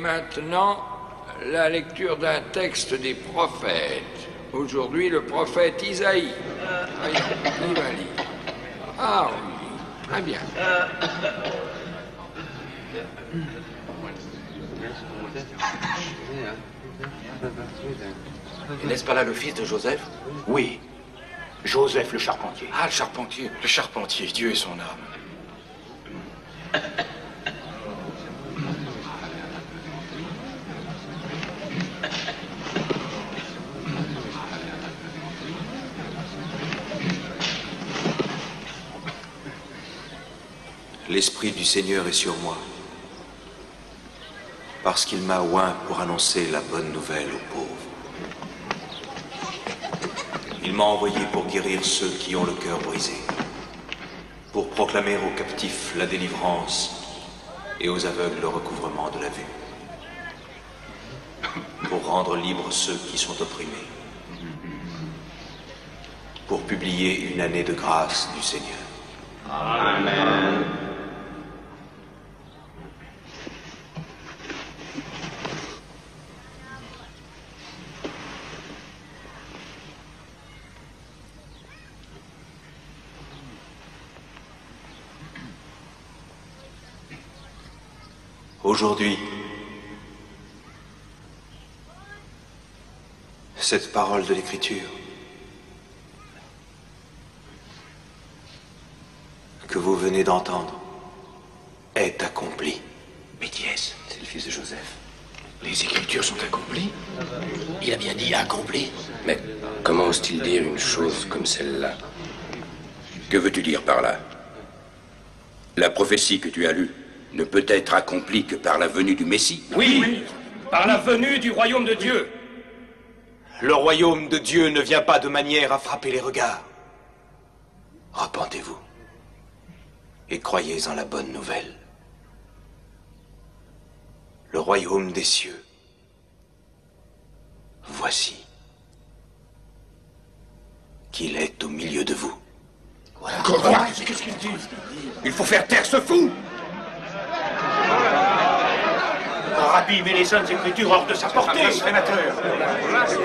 maintenant la lecture d'un texte des prophètes. Aujourd'hui, le prophète Isaïe. Voyons, qui va lire? Ah oui, très bien. N'est-ce pas là le fils de Joseph? Oui, Joseph le charpentier. Ah, le charpentier. Le charpentier, Dieu et son âme. L'Esprit du Seigneur est sur moi, parce qu'il m'a oint pour annoncer la bonne nouvelle aux pauvres. Il m'a envoyé pour guérir ceux qui ont le cœur brisé, pour proclamer aux captifs la délivrance et aux aveugles le recouvrement de la vue, pour rendre libres ceux qui sont opprimés, pour publier une année de grâce du Seigneur. Amen. Aujourd'hui, cette parole de l'Écriture que vous venez d'entendre est accomplie. Mais qui est-ce? C'est le fils de Joseph. Les Écritures sont accomplies? Il a bien dit accompli. Mais comment ose-t-il dire une chose comme celle-là? Que veux-tu dire par là? La prophétie que tu as lue ne peut être accomplie que par la venue du Messie. Oui, par la venue du royaume de Dieu. Le royaume de Dieu ne vient pas de manière à frapper les regards. Repentez-vous et croyez en la bonne nouvelle. Le royaume des cieux, voici qu'il est au milieu de vous. Quoi? Qu'est-ce qu'il dit? Il faut faire taire ce fou! Rabbi met les saintes écritures hors de sa portée. Blasphémateur.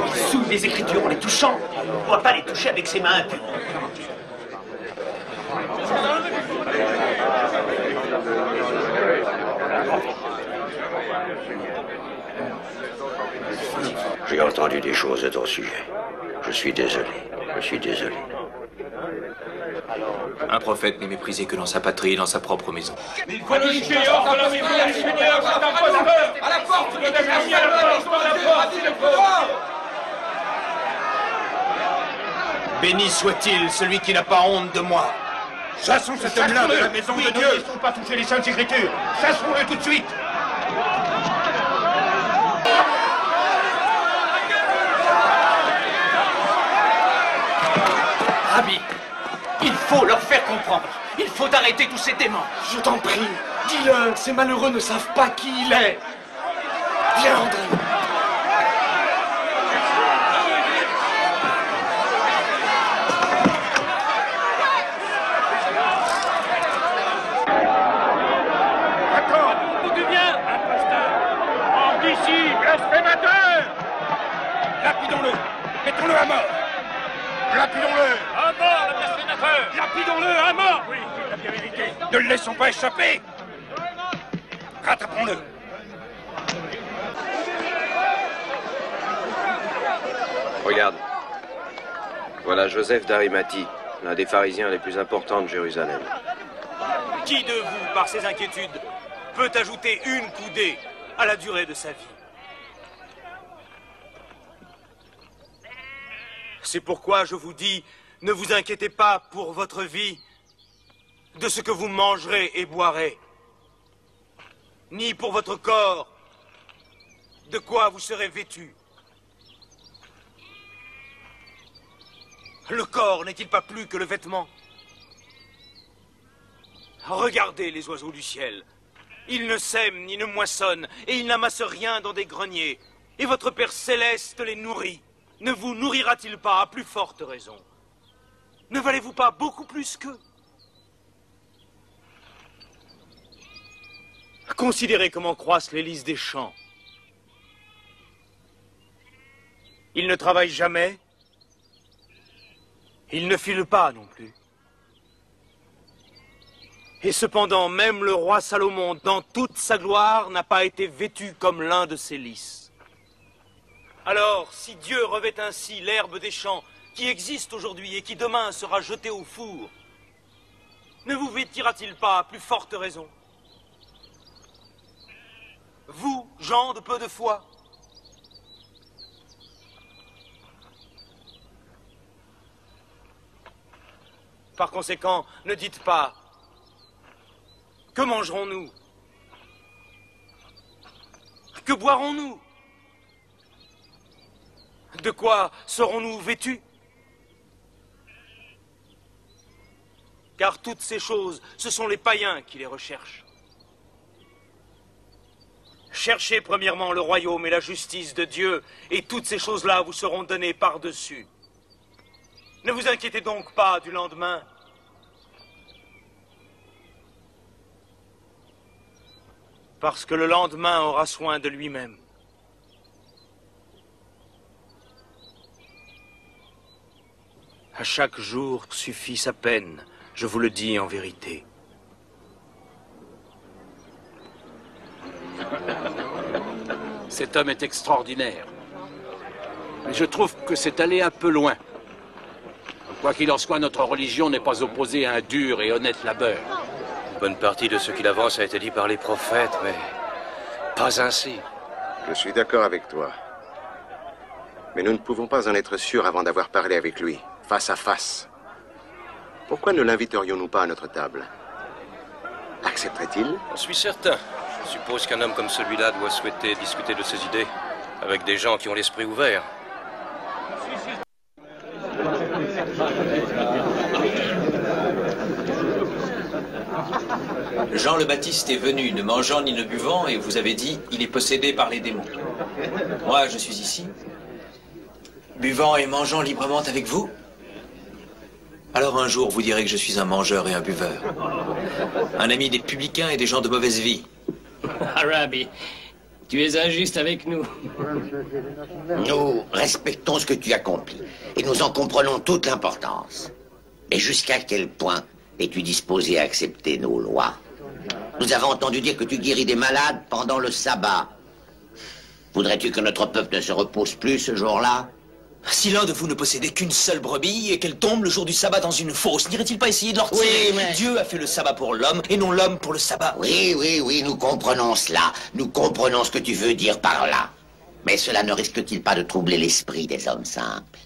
Il souille les écritures en les touchant. On ne doit pas les toucher avec ses mains impures. J'ai entendu des choses à ton sujet. Je suis désolé. Je suis désolé. Un prophète n'est méprisé que dans sa patrie et dans sa propre maison. Il faut le jeter hors de la maison du Seigneur, c'est un imposteur. À la porte, le démonier, à la porte. Béni soit-il celui qui n'a pas honte de moi. Chassons cet homme-là de la maison de Dieu! Ne laissons pas toucher les saintes écritures. Chassons-le tout de suite. Rabbi, il faut leur faire comprendre. Il faut arrêter tous ces démons. Je t'en prie, dis-leur, ces malheureux ne savent pas qui il est. Viens, André. Attends, d'où tu viens? Imposteur! Hors d'ici, blasphémateur! Lapidons-le! Mettons-le à mort! Lapidons-le! À mort, le blasphémateur! Lapidons-le à mort! Oui, la vérité. Ne le laissons pas échapper! Rattrapons-le! Regarde. Voilà Joseph d'Arimathie, l'un des pharisiens les plus importants de Jérusalem. Qui de vous, par ses inquiétudes, peut ajouter une coudée à la durée de sa vie? C'est pourquoi je vous dis, ne vous inquiétez pas pour votre vie, de ce que vous mangerez et boirez, ni pour votre corps, de quoi vous serez vêtus. Le corps n'est-il pas plus que le vêtement? Regardez les oiseaux du ciel. Ils ne sèment ni ne moissonnent, et ils n'amassent rien dans des greniers. Et votre Père céleste les nourrit. Ne vous nourrira-t-il pas à plus forte raison? Ne valez-vous pas beaucoup plus qu'eux? Considérez comment croissent les lys des champs. Il ne travaille jamais. Il ne file pas non plus. Et cependant, même le roi Salomon, dans toute sa gloire, n'a pas été vêtu comme l'un de ces lys. Alors, si Dieu revêt ainsi l'herbe des champs, qui existe aujourd'hui et qui demain sera jetée au four, ne vous vêtira-t-il pas à plus forte raison? Vous, gens de peu de foi? Par conséquent, ne dites pas « Que mangerons-nous? Que boirons-nous? De quoi serons-nous vêtus? » Car toutes ces choses, ce sont les païens qui les recherchent. Cherchez premièrement le royaume et la justice de Dieu, et toutes ces choses-là vous seront données par-dessus. Ne vous inquiétez donc pas du lendemain. Parce que le lendemain aura soin de lui-même. À chaque jour suffit sa peine, je vous le dis en vérité. Cet homme est extraordinaire. Mais je trouve que c'est allé un peu loin. Quoi qu'il en soit, notre religion n'est pas opposée à un dur et honnête labeur. Une bonne partie de ce qu'il avance a été dit par les prophètes, mais pas ainsi. Je suis d'accord avec toi. Mais nous ne pouvons pas en être sûrs avant d'avoir parlé avec lui, face à face. Pourquoi ne l'inviterions-nous pas à notre table? Accepterait-il? J'en suis certain. Je suppose qu'un homme comme celui-là doit souhaiter discuter de ses idées avec des gens qui ont l'esprit ouvert. Jean le Baptiste est venu, ne mangeant ni ne buvant, et vous avez dit, il est possédé par les démons. Moi, je suis ici, buvant et mangeant librement avec vous. Alors un jour, vous direz que je suis un mangeur et un buveur. Un ami des publicains et des gens de mauvaise vie. Rabbi, tu es injuste avec nous. Nous respectons ce que tu accomplis, et nous en comprenons toute l'importance. Et jusqu'à quel point es-tu disposé à accepter nos lois? Nous avons entendu dire que tu guéris des malades pendant le sabbat. Voudrais-tu que notre peuple ne se repose plus ce jour-là? Si l'un de vous ne possédait qu'une seule brebis et qu'elle tombe le jour du sabbat dans une fosse, n'irait-il pas essayer de la retirer? Oui, mais... Dieu a fait le sabbat pour l'homme et non l'homme pour le sabbat. Oui, nous comprenons cela. Nous comprenons ce que tu veux dire par là. Mais cela ne risque-t-il pas de troubler l'esprit des hommes simples?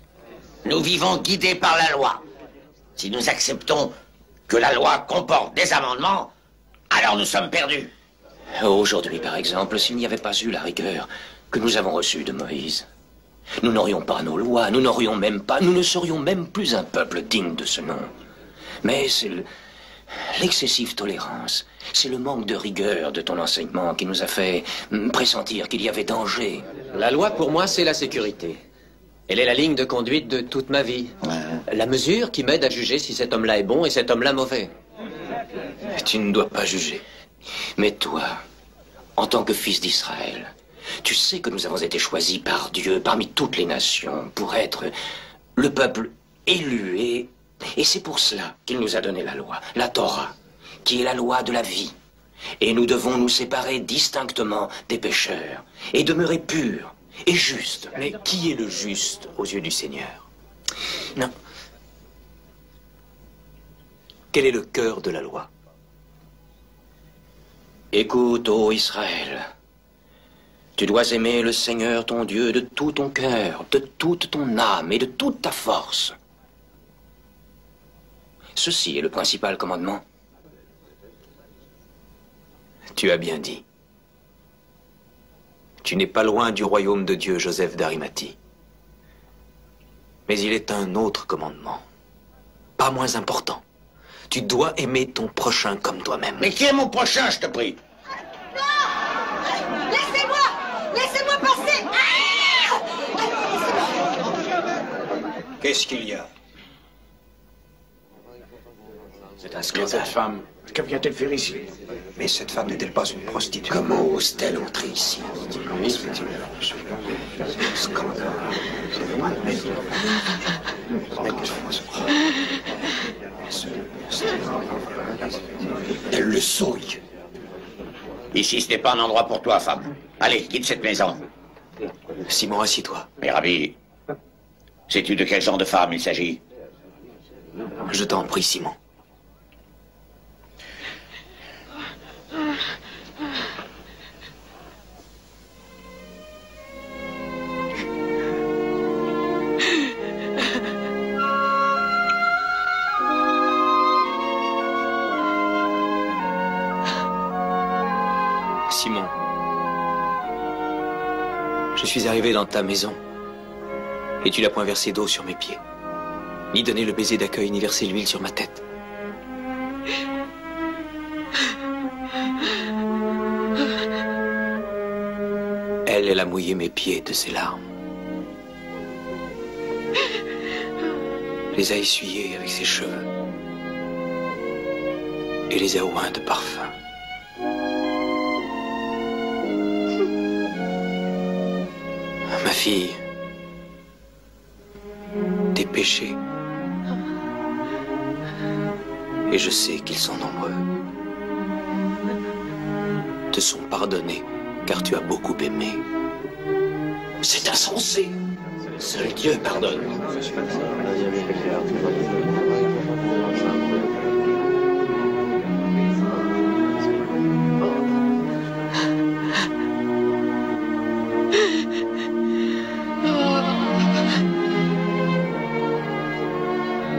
Nous vivons guidés par la loi. Si nous acceptons que la loi comporte des amendements, alors nous sommes perdus. Aujourd'hui, par exemple, s'il n'y avait pas eu la rigueur que nous avons reçue de Moïse, nous n'aurions pas nos lois, nous ne serions même plus un peuple digne de ce nom. Mais c'est l'excessive tolérance, c'est le manque de rigueur de ton enseignement qui nous a fait pressentir qu'il y avait danger. La loi, pour moi, c'est la sécurité. Elle est la ligne de conduite de toute ma vie. La mesure qui m'aide à juger si cet homme-là est bon et cet homme-là mauvais. Tu ne dois pas juger. Mais toi, en tant que fils d'Israël, tu sais que nous avons été choisis par Dieu parmi toutes les nations pour être le peuple élu et c'est pour cela qu'il nous a donné la loi, la Torah, qui est la loi de la vie. Et nous devons nous séparer distinctement des pécheurs et demeurer purs et justes. Mais qui est le juste aux yeux du Seigneur? Non. Quel est le cœur de la loi? Écoute, ô Israël, tu dois aimer le Seigneur ton Dieu de tout ton cœur, de toute ton âme et de toute ta force. Ceci est le principal commandement. Tu as bien dit. Tu n'es pas loin du royaume de Dieu, Joseph d'Arimathie. Mais il est un autre commandement, pas moins important. Tu dois aimer ton prochain comme toi-même. Mais qui est mon prochain, je te prie? Non! Laissez-moi! Laissez-moi passer! Qu'est-ce qu'il y a? C'est un scandale. Cette femme Que vient-elle faire ici? Mais cette femme n'est-elle pas une prostituée? Comment ose-t-elle entrer ici? Scandale. Elle le souille. Ici, ce n'est pas un endroit pour toi, femme. Allez, quitte cette maison. Simon, assieds-toi. Mais Ravi, sais-tu de quel genre de femme il s'agit? Je t'en prie, Simon. Simon, je suis arrivé dans ta maison et tu n'as point versé d'eau sur mes pieds, ni donné le baiser d'accueil, ni versé l'huile sur ma tête. Elle a mouillé mes pieds de ses larmes, les a essuyés avec ses cheveux et les a oints de parfum. Ma fille, tes péchés, et je sais qu'ils sont nombreux, te sont pardonnés car tu as beaucoup aimé. C'est insensé. Seul Dieu pardonne.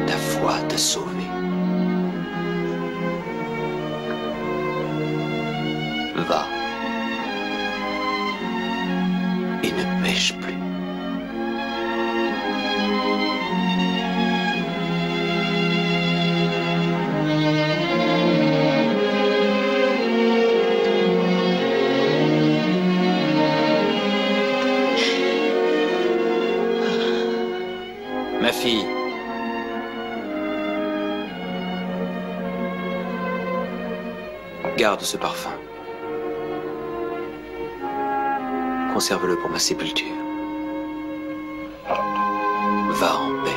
Ta foi t'a sauvé. Va et ne pêche plus. Ma fille, garde ce parfum. Conserve-le pour ma sépulture. Va en paix.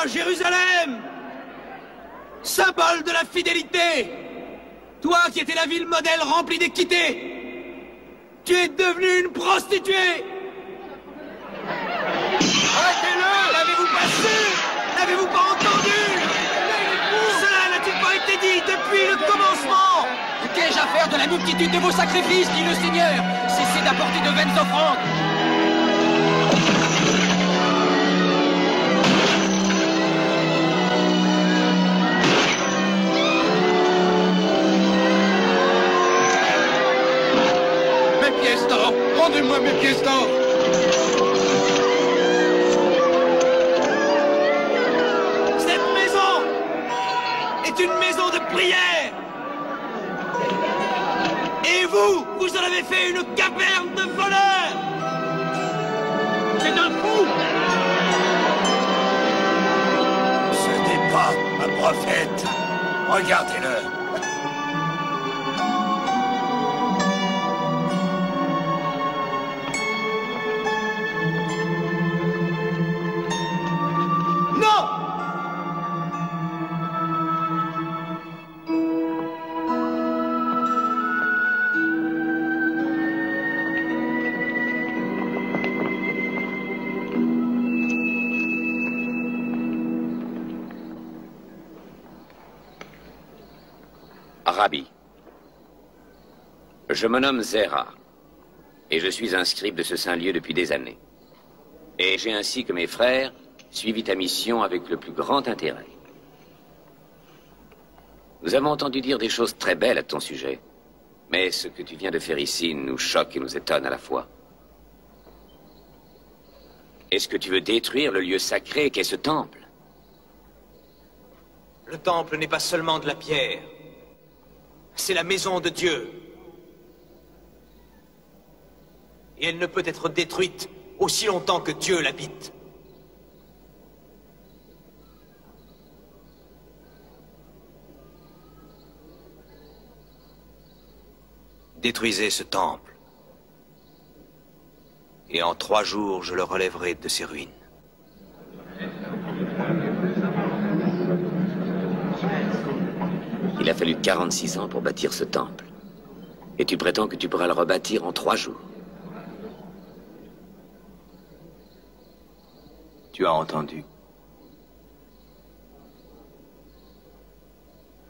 Jérusalem, symbole de la fidélité, toi qui étais la ville modèle remplie d'équité, tu es devenue une prostituée. Arrêtez-le! L'avez-vous pas su? N'avez-vous pas entendu? Cela n'a-t-il pas été dit depuis le commencement? Qu'ai-je à faire de la multitude de vos sacrifices, dit le Seigneur? Cessez d'apporter de vaines offrandes. Rendez-moi mes pièces d'or. Cette maison est une maison de prière. Et vous, vous en avez fait une caverne de voleurs. C'est un fou. Ce n'est pas un prophète. Regardez-le. Rabbi, je me nomme Zera, et je suis un scribe de ce saint lieu depuis des années. Et j'ai ainsi que mes frères suivi ta mission avec le plus grand intérêt. Nous avons entendu dire des choses très belles à ton sujet, Mais ce que tu viens de faire ici nous choque et nous étonne à la fois. Est-ce que tu veux détruire le lieu sacré qu'est ce temple? Le temple n'est pas seulement de la pierre. C'est la maison de Dieu. Et elle ne peut être détruite aussi longtemps que Dieu l'habite. Détruisez ce temple. Et en 3 jours, je le relèverai de ses ruines. Il a fallu 46 ans pour bâtir ce temple. Et tu prétends que tu pourras le rebâtir en 3 jours. Tu as entendu.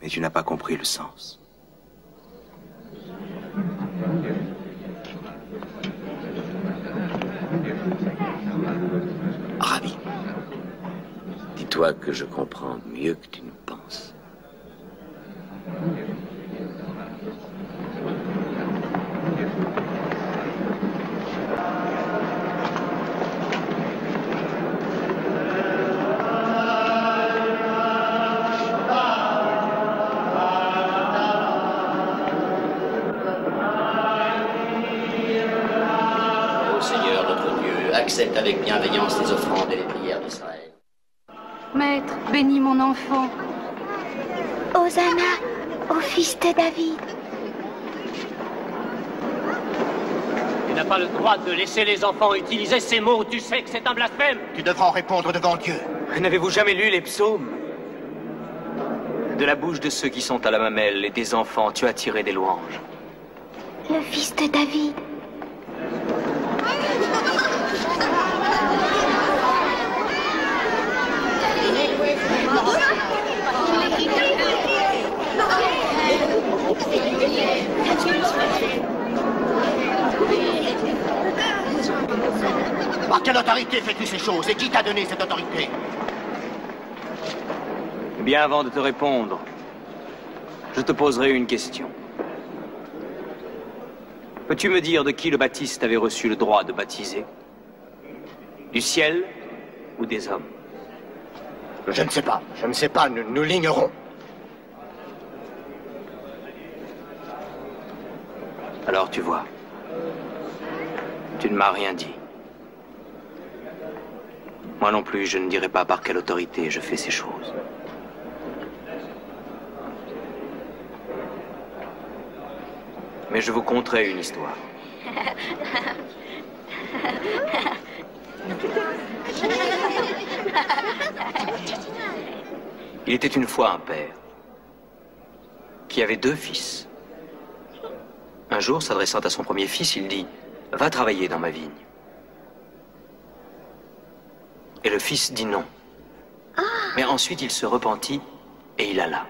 Mais tu n'as pas compris le sens. Rabbi, dis-toi que je comprends mieux que tu ne penses. Accepte avec bienveillance les offrandes et les prières d'Israël. Maître, bénis mon enfant. Hosanna au fils de David. Tu n'as pas le droit de laisser les enfants utiliser ces mots. Tu sais que c'est un blasphème. Tu devras en répondre devant Dieu. N'avez-vous jamais lu les psaumes? De la bouche de ceux qui sont à la mamelle et des enfants, tu as tiré des louanges. Le fils de David. Par quelle autorité fais-tu ces choses et qui t'a donné cette autorité? Eh bien, avant de te répondre, je te poserai une question. Peux-tu me dire de qui le Baptiste avait reçu le droit de baptiser? Du ciel ou des hommes? Je ne sais pas. Je ne sais pas. Nous l'ignorons. Alors tu vois, tu ne m'as rien dit. Moi non plus, je ne dirai pas par quelle autorité je fais ces choses. Mais je vous conterai une histoire. Il était une fois un père qui avait 2 fils. Un jour, s'adressant à son premier fils, il dit « Va travailler dans ma vigne ». Et le fils dit non. Mais ensuite, il se repentit et il alla.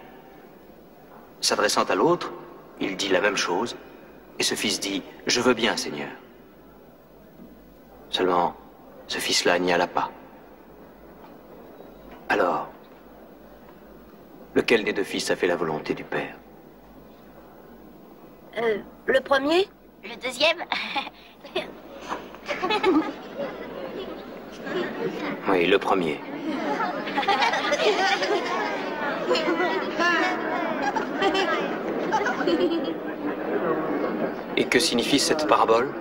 S'adressant à l'autre, il dit la même chose. Et ce fils dit « Je veux bien, Seigneur ». Seulement, ce fils-là n'y alla pas. Alors, lequel des 2 fils a fait la volonté du père? Le premier? Le deuxième? Oui, le premier. Et que signifie cette parabole?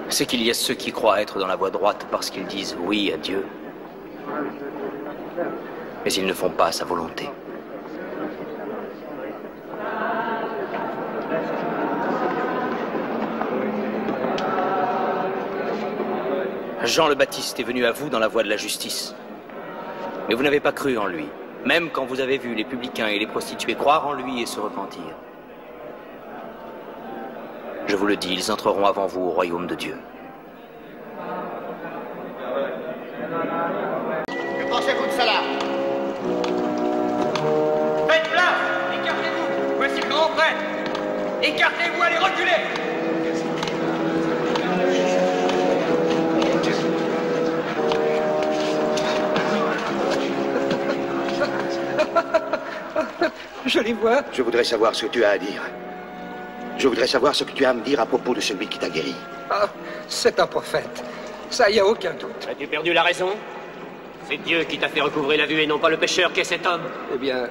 C'est qu'il y a ceux qui croient être dans la voie droite parce qu'ils disent oui à Dieu, mais ils ne font pas sa volonté. Jean le Baptiste est venu à vous dans la voie de la justice. Mais vous n'avez pas cru en lui, même quand vous avez vu les publicains et les prostituées croire en lui et se repentir. Je vous le dis, ils entreront avant vous au royaume de Dieu. Que pensez-vous de cela? Faites place! Écartez-vous! Voici le grand prêtre! Écartez-vous, allez reculer! Je les vois. Je voudrais savoir ce que tu as à dire. Je voudrais savoir ce que tu as à me dire à propos de celui qui t'a guéri. Ah, c'est un prophète. Ça, y a aucun doute. As-tu perdu la raison? C'est Dieu qui t'a fait recouvrer la vue et non pas le pécheur qu'est cet homme. Eh bien,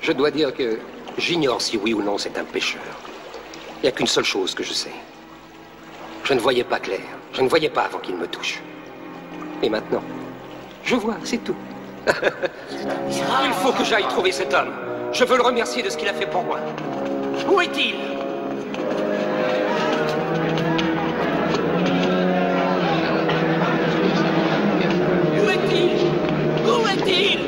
je dois dire que j'ignore si oui ou non c'est un pécheur. Il n'y a qu'une seule chose que je sais. Je ne voyais pas clair. Je ne voyais pas avant qu'il me touche. Et maintenant, je vois, c'est tout. Il faut que j'aille trouver cet homme. Je veux le remercier de ce qu'il a fait pour moi. Où est-il? Où est-il? Où est-il?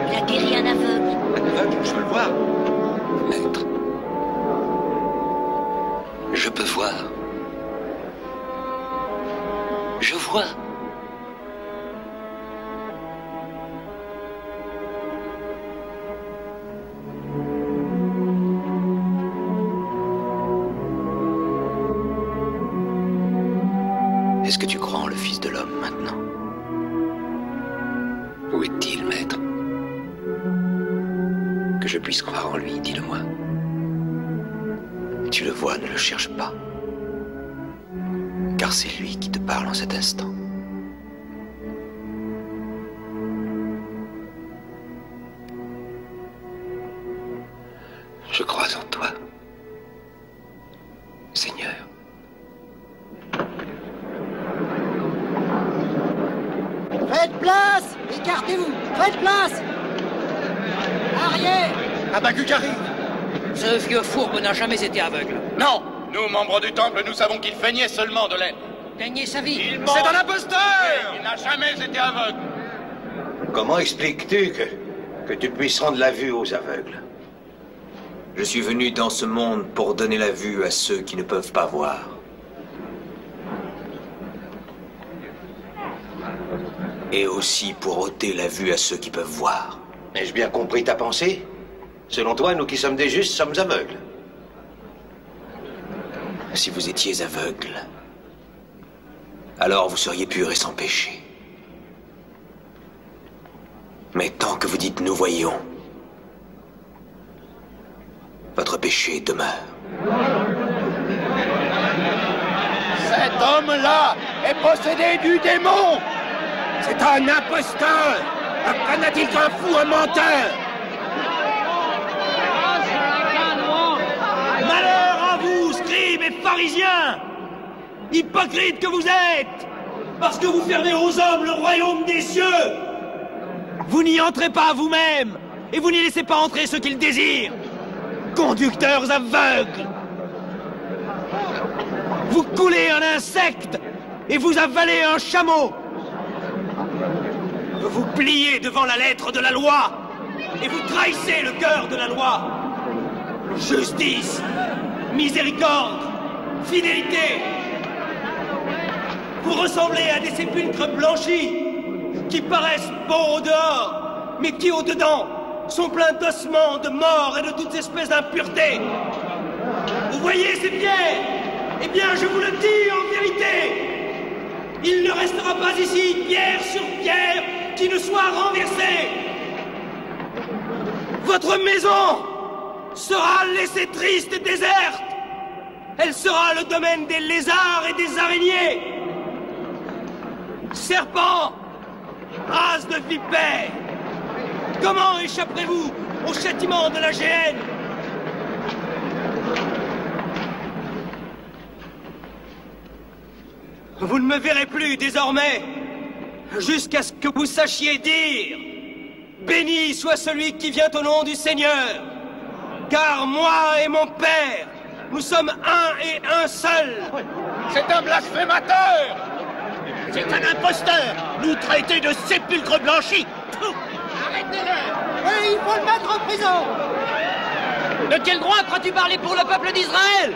Il a guéri un aveugle. Un aveugle, je veux le voir. Maître, je peux voir. Je vois. Est-ce que tu crois en le Fils de l'homme maintenant? Où est-il, maître? Que je puisse croire en lui, dis-le-moi. Tu le vois, ne le cherche pas. Car c'est lui qui te parle en cet instant. Je crois en toi, Seigneur. Faites place! Écartez-vous! Faites place! Arrière! Un Bagu qui arrive. Ce vieux fourbe n'a jamais été aveugle. Non! Nous, membres du temple, nous savons qu'il feignait seulement de l'être. Gagner sa vie. C'est un imposteur! Il n'a jamais été aveugle. Comment expliques-tu que tu puisses rendre la vue aux aveugles? Je suis venu dans ce monde pour donner la vue à ceux qui ne peuvent pas voir. Et aussi pour ôter la vue à ceux qui peuvent voir. Ai-je bien compris ta pensée? Selon toi, nous qui sommes des justes sommes aveugles. Si vous étiez aveugle, alors vous seriez purs et sans péché. Mais tant que vous dites « nous voyons », votre péché demeure. Cet homme-là est possédé du démon! C'est un imposteur! Un fanatique, un fou, un menteur! Malheur à vous, scribes et pharisiens! Hypocrites que vous êtes! Parce que vous fermez aux hommes le royaume des cieux! Vous n'y entrez pas vous-même! Et vous n'y laissez pas entrer ceux qui le désirent! Conducteurs aveugles! Vous coulez un insecte et vous avalez un chameau! Vous pliez devant la lettre de la loi et vous trahissez le cœur de la loi. Justice, miséricorde, fidélité. Vous ressemblez à des sépulcres blanchis qui paraissent beaux au dehors, mais qui au dedans sont pleins d'ossements, de morts et de toutes espèces d'impuretés. Vous voyez ces pierres? Eh bien, je vous le dis en vérité, il ne restera pas ici pierre sur pierre qui ne soit renversée. Votre maison sera laissée triste et déserte. Elle sera le domaine des lézards et des araignées. Serpents, race de vipères, comment échapperez-vous au châtiment de la géhenne? Vous ne me verrez plus désormais, jusqu'à ce que vous sachiez dire « Béni soit celui qui vient au nom du Seigneur, car moi et mon Père, nous sommes un et un seul. » C'est un blasphémateur! C'est un imposteur, nous traiter de sépulcre blanchi. Arrêtez-le! Et il faut le mettre en prison! De quel droit crois-tu parler pour le peuple d'Israël?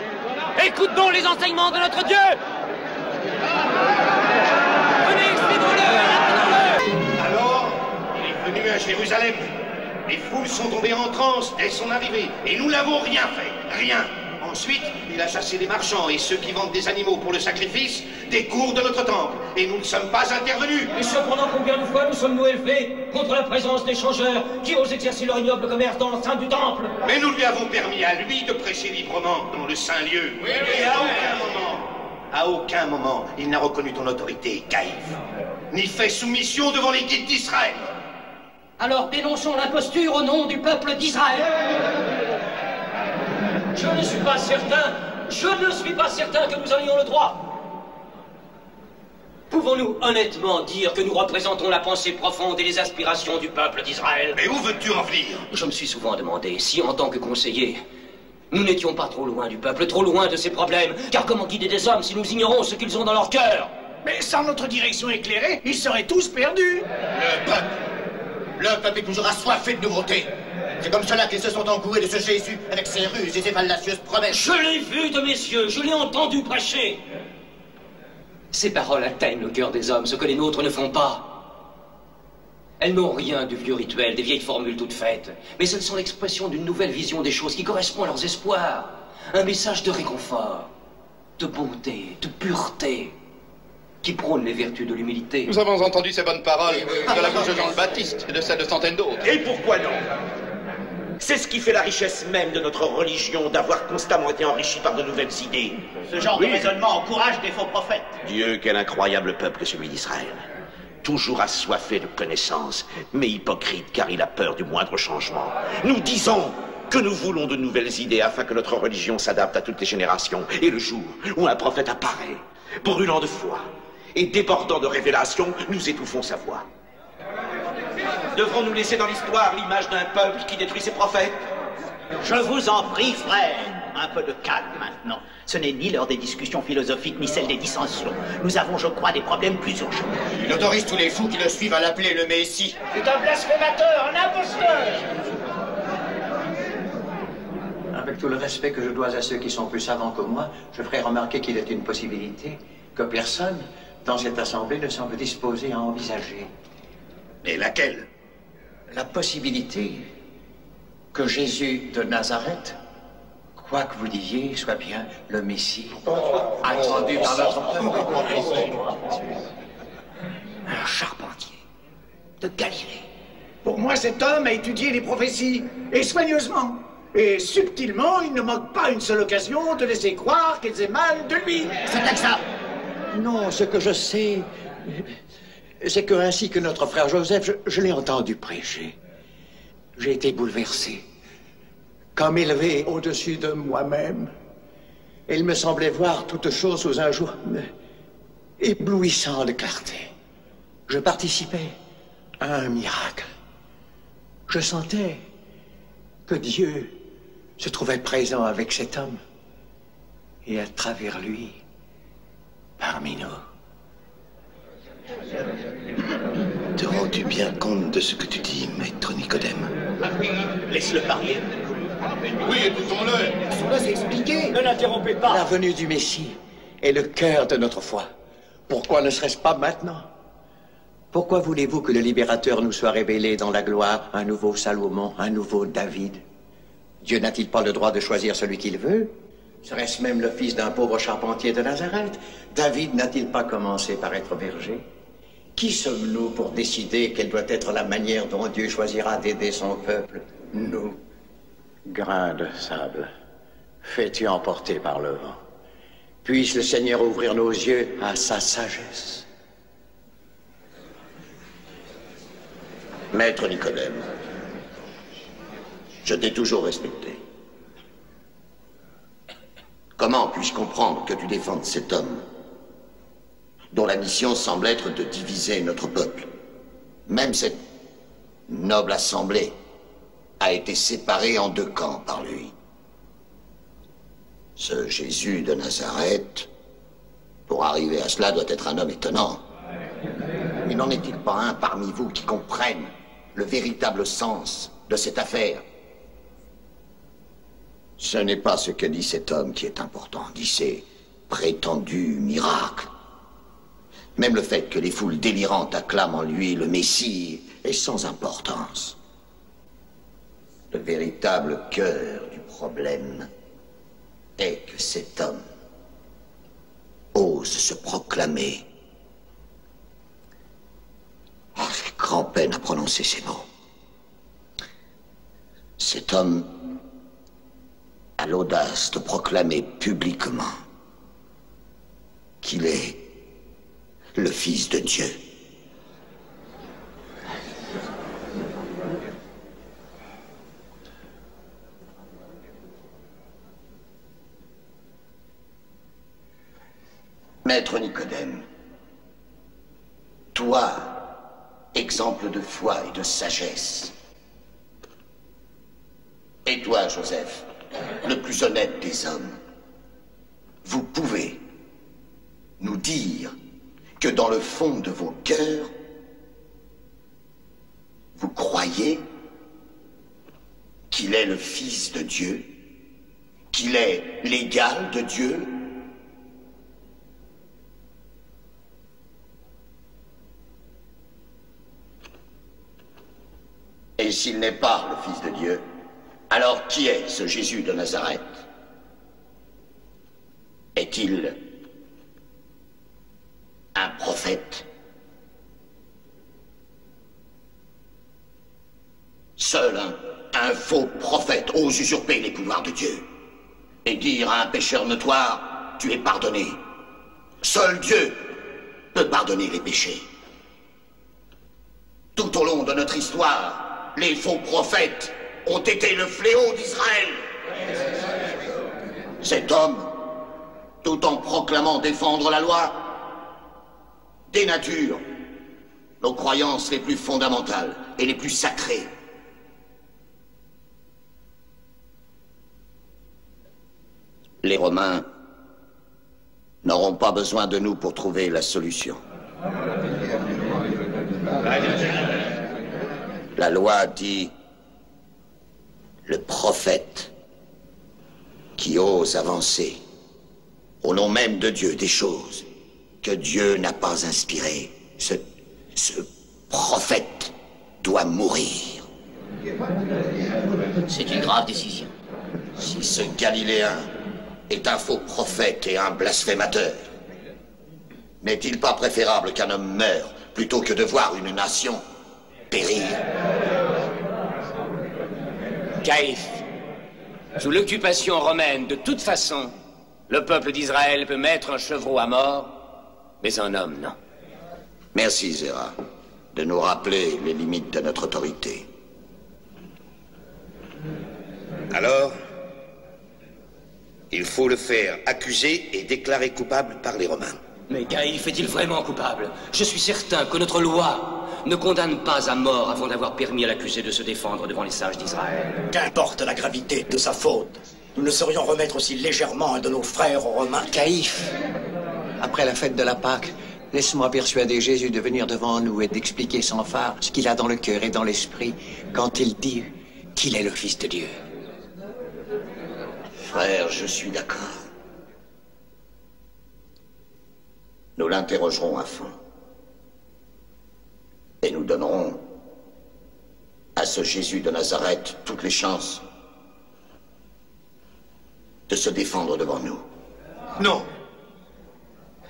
Écoute donc les enseignements de notre Dieu! Venez, suivons-le! Alors, il est venu à Jérusalem. Les foules sont tombées en transe dès son arrivée, et nous n'avons rien fait, rien. En Ensuite, il a chassé les marchands et ceux qui vendent des animaux pour le sacrifice des cours de notre temple. Et nous ne sommes pas intervenus. Et cependant, combien de fois nous sommes-nous élevés contre la présence d'échangeurs qui osent exercer leur ignoble commerce dans l'enceinte du temple? Mais nous lui avons permis à lui de prêcher librement dans le saint lieu. Oui, et à aucun moment, il n'a reconnu ton autorité, Caïphe, ni fait soumission devant les guides d'Israël. Alors dénonçons l'imposture au nom du peuple d'Israël. Je ne suis pas certain que nous ayons le droit. Pouvons-nous honnêtement dire que nous représentons la pensée profonde et les aspirations du peuple d'Israël? Mais où veux-tu en venir? Je me suis souvent demandé si, en tant que conseiller, nous n'étions pas trop loin du peuple, trop loin de ses problèmes. Car comment guider des hommes si nous ignorons ce qu'ils ont dans leur cœur? Mais sans notre direction éclairée, ils seraient tous perdus. Le peuple est toujours assoiffé de nouveautés. C'est comme cela qu'ils se sont encourés de ce Jésus avec ses ruses et ses fallacieuses promesses. Je l'ai vu de mes yeux, je l'ai entendu prêcher. Ces paroles atteignent le cœur des hommes, ce que les nôtres ne font pas. Elles n'ont rien du vieux rituel, des vieilles formules toutes faites, mais elles sont l'expression d'une nouvelle vision des choses qui correspond à leurs espoirs. Un message de réconfort, de bonté, de pureté, qui prône les vertus de l'humilité. Nous avons entendu ces bonnes paroles de la bouche de Jean le Baptiste et de celles de centaines d'autres. Et pourquoi non? C'est ce qui fait la richesse même de notre religion, d'avoir constamment été enrichi par de nouvelles idées. Ce genre de raisonnement encourage des faux prophètes. Dieu, quel incroyable peuple est celui d'Israël. Toujours assoiffé de connaissances, mais hypocrite car il a peur du moindre changement. Nous disons que nous voulons de nouvelles idées afin que notre religion s'adapte à toutes les générations. Et le jour où un prophète apparaît, brûlant de foi et débordant de révélations, nous étouffons sa voix. Devrons-nous laisser dans l'histoire l'image d'un peuple qui détruit ses prophètes? Je vous en prie, frère, un peu de calme maintenant. Ce n'est ni l'heure des discussions philosophiques, ni celle des dissensions. Nous avons, je crois, des problèmes plus urgents. Il autorise tous les fous qui le suivent à l'appeler le Messie. C'est un blasphémateur, un imposteur. Avec tout le respect que je dois à ceux qui sont plus savants que moi, je ferai remarquer qu'il est une possibilité que personne dans cette assemblée ne semble disposé à envisager. Et laquelle? La possibilité que Jésus de Nazareth, quoi que vous disiez, soit bien le Messie, attendu par notre peuple. Un charpentier de Galilée. Pour moi, cet homme a étudié les prophéties, et soigneusement. Et subtilement, il ne manque pas une seule occasion de laisser croire qu'elles émanent de lui. C'est avec ça. Non, ce que je sais, c'est que ainsi que notre frère Joseph, je l'ai entendu prêcher. J'ai été bouleversé, comme élevé au-dessus de moi-même. Et il me semblait voir toutes choses sous un jour éblouissant de clarté. Je participais à un miracle. Je sentais que Dieu se trouvait présent avec cet homme et à travers lui, parmi nous. Te rends-tu bien compte de ce que tu dis, maître Nicodème? Laisse-le parler. Oui, écoutons-le. Cela s'est expliqué. Ne l'interrompez pas. La venue du Messie est le cœur de notre foi. Pourquoi ne serait-ce pas maintenant? Pourquoi voulez-vous que le libérateur nous soit révélé dans la gloire, un nouveau Salomon, un nouveau David? Dieu n'a-t-il pas le droit de choisir celui qu'il veut? Serait-ce même le fils d'un pauvre charpentier de Nazareth? David n'a-t-il pas commencé par être berger? Qui sommes-nous pour décider quelle doit être la manière dont Dieu choisira d'aider son peuple? Nous. Grain de sable, fais-tu emporter par le vent. Puisse le Seigneur ouvrir nos yeux à sa sagesse. Maître Nicodème, je t'ai toujours respecté. Comment puis-je comprendre que tu défendes cet homme dont la mission semble être de diviser notre peuple? Même cette noble assemblée a été séparée en deux camps par lui. Ce Jésus de Nazareth, pour arriver à cela, doit être un homme étonnant. Mais n'en est-il pas un parmi vous qui comprenne le véritable sens de cette affaire? Ce n'est pas ce que dit cet homme qui est important, dit ses prétendus miracles. Même le fait que les foules délirantes acclament en lui le Messie est sans importance. Le véritable cœur du problème est que cet homme ose se proclamer. Ah, j'ai grand-peine à prononcer ces mots. Cet homme a l'audace de proclamer publiquement qu'il est le Fils de Dieu. Maître Nicodème, toi, exemple de foi et de sagesse, et toi, Joseph, le plus honnête des hommes, vous pouvez nous dire que dans le fond de vos cœurs, vous croyez qu'il est le Fils de Dieu, qu'il est l'égal de Dieu? Et s'il n'est pas le Fils de Dieu, alors qui est ce Jésus de Nazareth? Est-il un prophète? Seul un faux prophète ose usurper les pouvoirs de Dieu et dire à un pécheur notoire, tu es pardonné. Seul Dieu peut pardonner les péchés. Tout au long de notre histoire, les faux prophètes ont été le fléau d'Israël. Cet homme, tout en proclamant défendre la loi, dénature nos croyances les plus fondamentales et les plus sacrées. Les Romains n'auront pas besoin de nous pour trouver la solution. La loi dit le prophète qui ose avancer au nom même de Dieu des choses que Dieu n'a pas inspirées. Ce prophète doit mourir. C'est une grave décision. Si ce Galiléen est un faux prophète et un blasphémateur, n'est-il pas préférable qu'un homme meure plutôt que de voir une nation périr? Caïphe, sous l'occupation romaine, de toute façon, le peuple d'Israël peut mettre un chevreau à mort, mais un homme, non. Merci, Zéra, de nous rappeler les limites de notre autorité. Alors, il faut le faire accuser et déclarer coupable par les Romains. Mais Caïphe est-il vraiment coupable? Je suis certain que notre loi ne condamne pas à mort avant d'avoir permis à l'accusé de se défendre devant les sages d'Israël. Qu'importe la gravité de sa faute, nous ne saurions remettre aussi légèrement un de nos frères aux Romains. Caïphe, après la fête de la Pâque, laisse-moi persuader Jésus de venir devant nous et d'expliquer sans phare ce qu'il a dans le cœur et dans l'esprit quand il dit qu'il est le Fils de Dieu. Frère, je suis d'accord. Nous l'interrogerons à fond. Et nous donnerons à ce Jésus de Nazareth toutes les chances de se défendre devant nous. Non.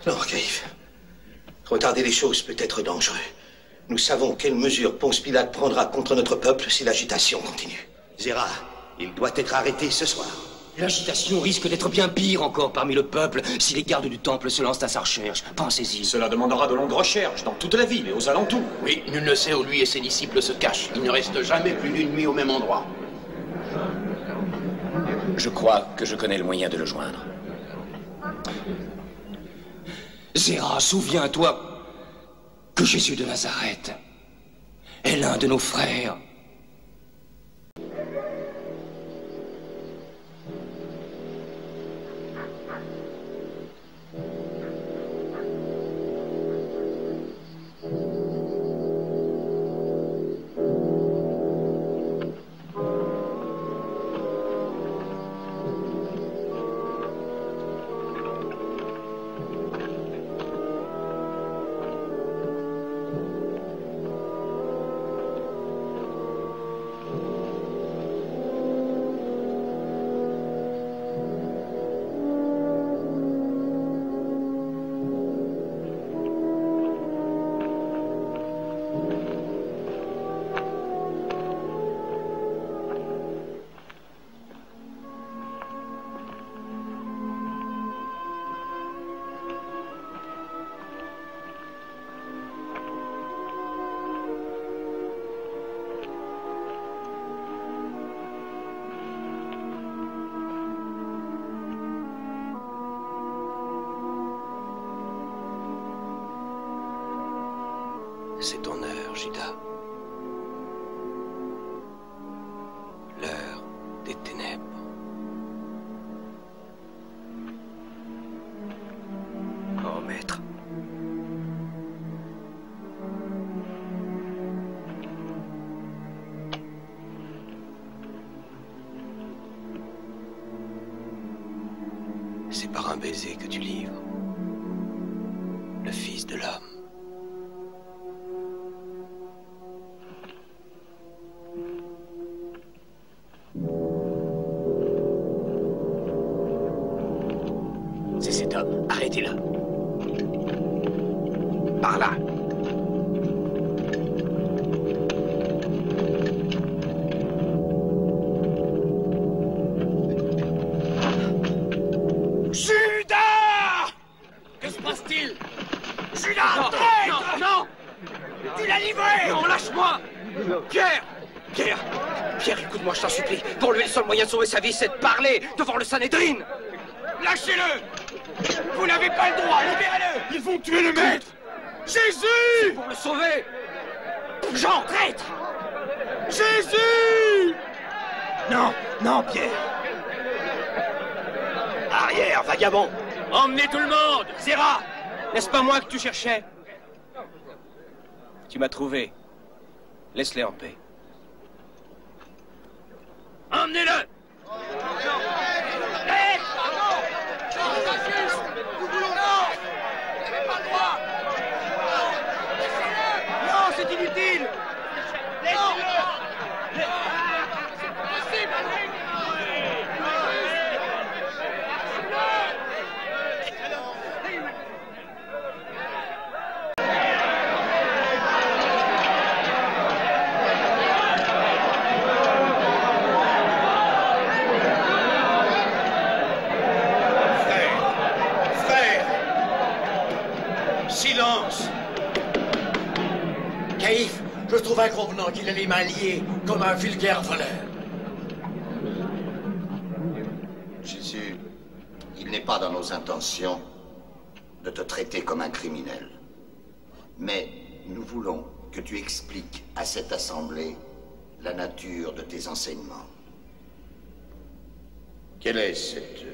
Non, Caïphe. Retarder les choses peut être dangereux. Nous savons quelles mesures Ponce Pilate prendra contre notre peuple si l'agitation continue. Zéra, il doit être arrêté ce soir. L'agitation risque d'être bien pire encore parmi le peuple si les gardes du temple se lancent à sa recherche. Pensez-y. Cela demandera de longues recherches dans toute la ville et aux alentours. Oui, nul ne sait où lui et ses disciples se cachent. Ils ne restent jamais plus d'une nuit au même endroit. Je crois que je connais le moyen de le joindre. Zéra, souviens-toi que Jésus de Nazareth est l'un de nos frères. C'est ton heure, Judas. L'heure des ténèbres. Oh, maître. C'est par un baiser que tu livres le Fils de l'homme. C'est cet homme. Arrêtez-le. Par là. Judas! Que se passe-t-il? Judas! Non, Traître! non! Tu l'as livré! Non, lâche-moi! Pierre! Pierre! Pierre, écoute-moi, je t'en supplie. Pour lui, le seul moyen de sauver sa vie, c'est de parler devant le Sanhédrin! Lâchez-le! Vous n'avez pas le droit, libérez-le! Ils vont tuer le maître! Jésus! Pour le sauver! Jean, traître! Jésus! Non, non, Pierre! Arrière, vagabond! Emmenez tout le monde! Zéra! N'est-ce pas moi que tu cherchais? Tu m'as trouvé. Laisse-les en paix. Emmenez-le! Non, c'est inutile! Silence! Caïphe, je trouve inconvenant qu'il ait les mains liées comme un vulgaire voleur. Jésus, il n'est pas dans nos intentions de te traiter comme un criminel. Mais nous voulons que tu expliques à cette assemblée la nature de tes enseignements. Quelle est cette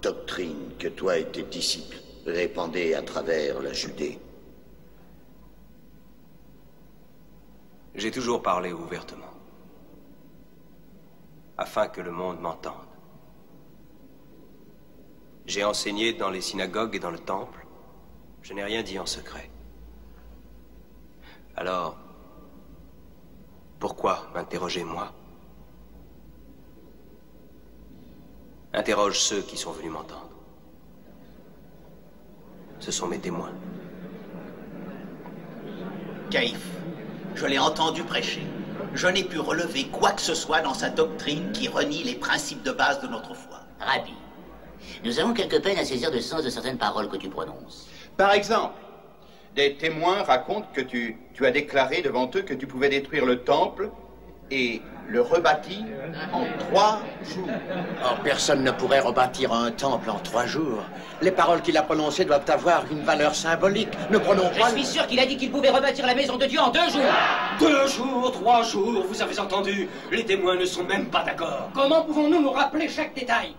doctrine que toi et tes disciples répandez à travers la Judée? J'ai toujours parlé ouvertement, afin que le monde m'entende. J'ai enseigné dans les synagogues et dans le temple. Je n'ai rien dit en secret. Alors, pourquoi m'interroger moi? Interroge ceux qui sont venus m'entendre. Ce sont mes témoins. Caïphe, je l'ai entendu prêcher. Je n'ai pu relever quoi que ce soit dans sa doctrine qui renie les principes de base de notre foi. Rabbi, nous avons quelque peine à saisir le sens de certaines paroles que tu prononces. Par exemple, des témoins racontent que tu as déclaré devant eux que tu pouvais détruire le temple et le rebâtir en 3 jours. Or, personne ne pourrait rebâtir un temple en 3 jours. Les paroles qu'il a prononcées doivent avoir une valeur symbolique. Ne prenons pas... Je suis sûr qu'il a dit qu'il pouvait rebâtir la maison de Dieu en 2 jours. 2 jours, 3 jours, vous avez entendu? Les témoins ne sont même pas d'accord. Comment pouvons-nous nous rappeler chaque détail?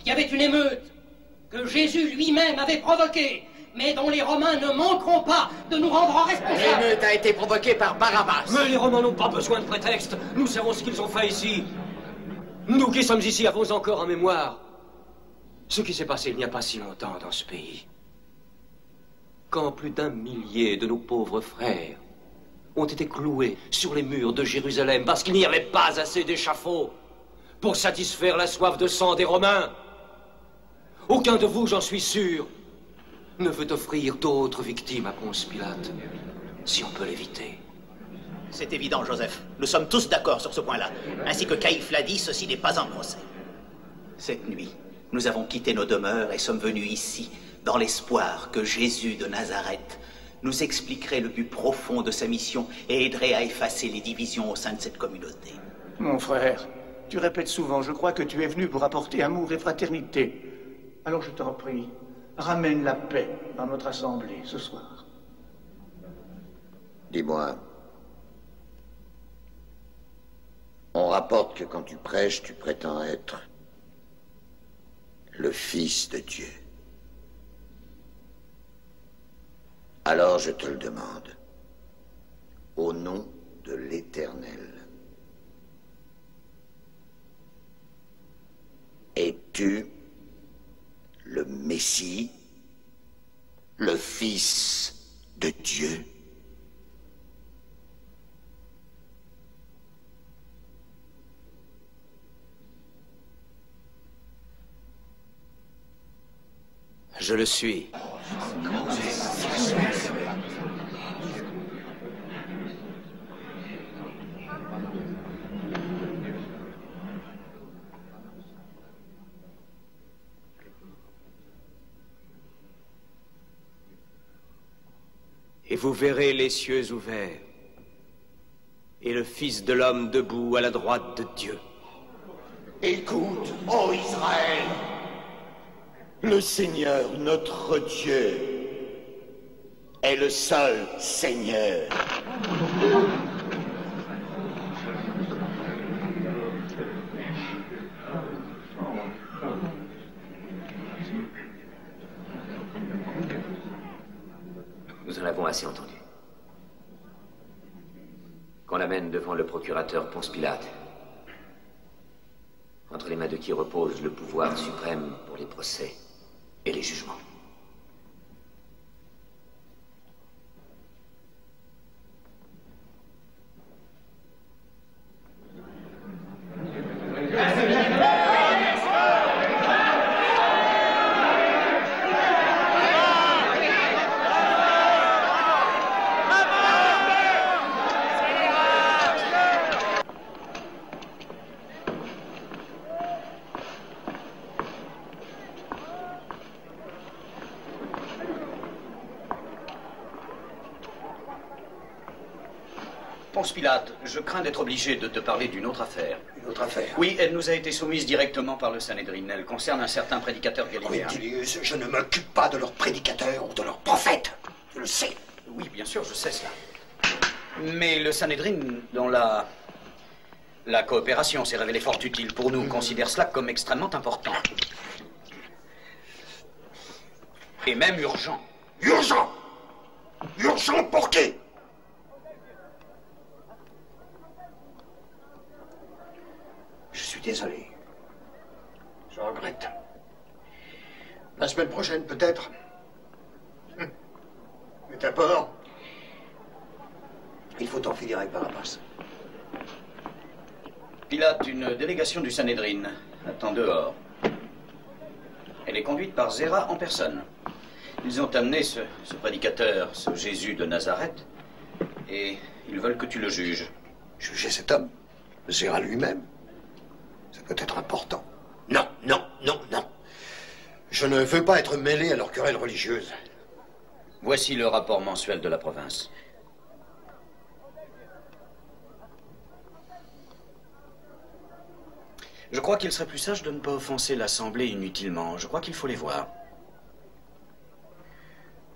Il y avait une émeute que Jésus lui-même avait provoquée, mais dont les Romains ne manqueront pas de nous rendre responsables. L'émeute a été provoquée par Barabbas. Mais les Romains n'ont pas besoin de prétexte. Nous savons ce qu'ils ont fait ici. Nous qui sommes ici avons encore en mémoire ce qui s'est passé il n'y a pas si longtemps dans ce pays. Quand plus d'1 millier de nos pauvres frères ont été cloués sur les murs de Jérusalem parce qu'il n'y avait pas assez d'échafauds pour satisfaire la soif de sang des Romains. Aucun de vous, j'en suis sûr, ne veut offrir d'autres victimes à Ponce Pilate, si on peut l'éviter. C'est évident, Joseph. Nous sommes tous d'accord sur ce point-là. Ainsi que Caïphe l'a dit, ceci n'est pas un procès. Cette nuit, nous avons quitté nos demeures et sommes venus ici, dans l'espoir que Jésus de Nazareth nous expliquerait le but profond de sa mission et aiderait à effacer les divisions au sein de cette communauté. Mon frère, tu répètes souvent, je crois que tu es venu pour apporter amour et fraternité. Alors je t'en prie, ramène la paix dans notre assemblée ce soir. Dis-moi, on rapporte que quand tu prêches, tu prétends être le Fils de Dieu. Alors je te le demande, au nom de l'Éternel, es-tu le Messie, le Fils de Dieu? Je le suis. Et vous verrez les cieux ouverts, et le Fils de l'homme debout à la droite de Dieu. Écoute, ô Israël, le Seigneur, notre Dieu, est le seul Seigneur. Nous en avons assez entendu. Qu'on l'amène devant le procurateur Ponce Pilate, entre les mains de qui repose le pouvoir suprême pour les procès et les jugements. Ponce Pilate, je crains d'être obligé de te parler d'une autre affaire. Une autre affaire? Oui, elle nous a été soumise directement par le Sanhédrin. Elle concerne un certain prédicateur galiléen. Rutilius, je ne m'occupe pas de leurs prédicateurs ou de leurs prophètes. Je le sais. Oui, bien sûr, je sais cela. Mais le Sanhédrin, dont la coopération s'est révélée fort utile pour nous, considère cela comme extrêmement important. Et même urgent. Urgent? Urgent pour qui? Je suis désolé. Je regrette. La semaine prochaine, peut-être. Mais d'abord, il faut en finir avec Barabbas. Pilate, une délégation du Sanhédrin attend dehors. Elle est conduite par Zéra en personne. Ils ont amené ce prédicateur, ce Jésus de Nazareth, et ils veulent que tu le juges. Juger cet homme? Zéra lui-même? Ça peut être important. Non, non, non, non. Je ne veux pas être mêlé à leur querelle religieuse. Voici le rapport mensuel de la province. Je crois qu'il serait plus sage de ne pas offenser l'Assemblée inutilement. Je crois qu'il faut les voir.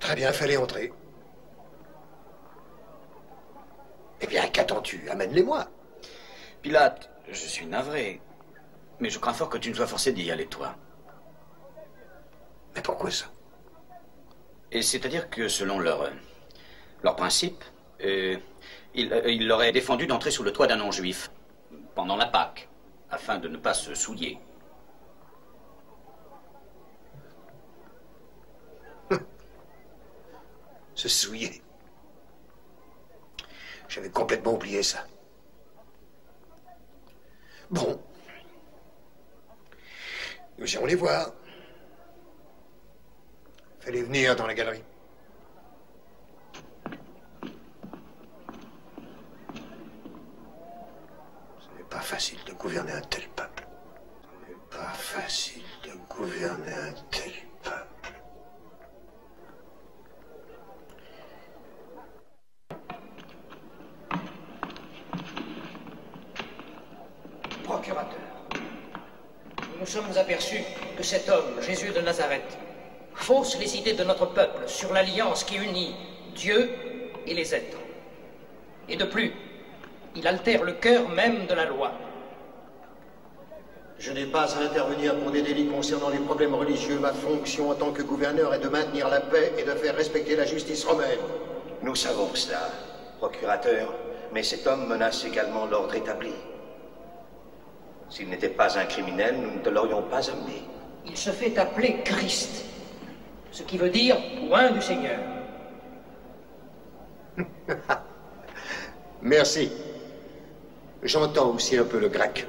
Très bien, fais-les entrer. Eh bien, qu'attends-tu? Amène-les-moi. Pilate, je suis navré, mais je crains fort que tu ne sois forcé d'y aller, toi. Mais pourquoi ça? Et c'est-à-dire que, selon leur principe, il leur est défendu d'entrer sous le toit d'un non-juif pendant la Pâque, afin de ne pas se souiller. Se souiller. J'avais complètement oublié ça. Bon. Nous irons les voir. Fais-les venir dans la galerie. Ce n'est pas facile de gouverner un tel peuple. Ce n'est pas facile de gouverner un tel peuple. Procurateur, nous nous sommes aperçus que cet homme, Jésus de Nazareth, fausse les idées de notre peuple sur l'alliance qui unit Dieu et les êtres. Et de plus, il altère le cœur même de la loi. Je n'ai pas à intervenir pour des délits concernant les problèmes religieux. Ma fonction en tant que gouverneur est de maintenir la paix et de faire respecter la justice romaine. Nous savons cela, procurateur, mais cet homme menace également l'ordre établi. S'il n'était pas un criminel, nous ne te l'aurions pas amené. Il se fait appeler Christ, ce qui veut dire loin du Seigneur. Merci. J'entends aussi un peu le grec.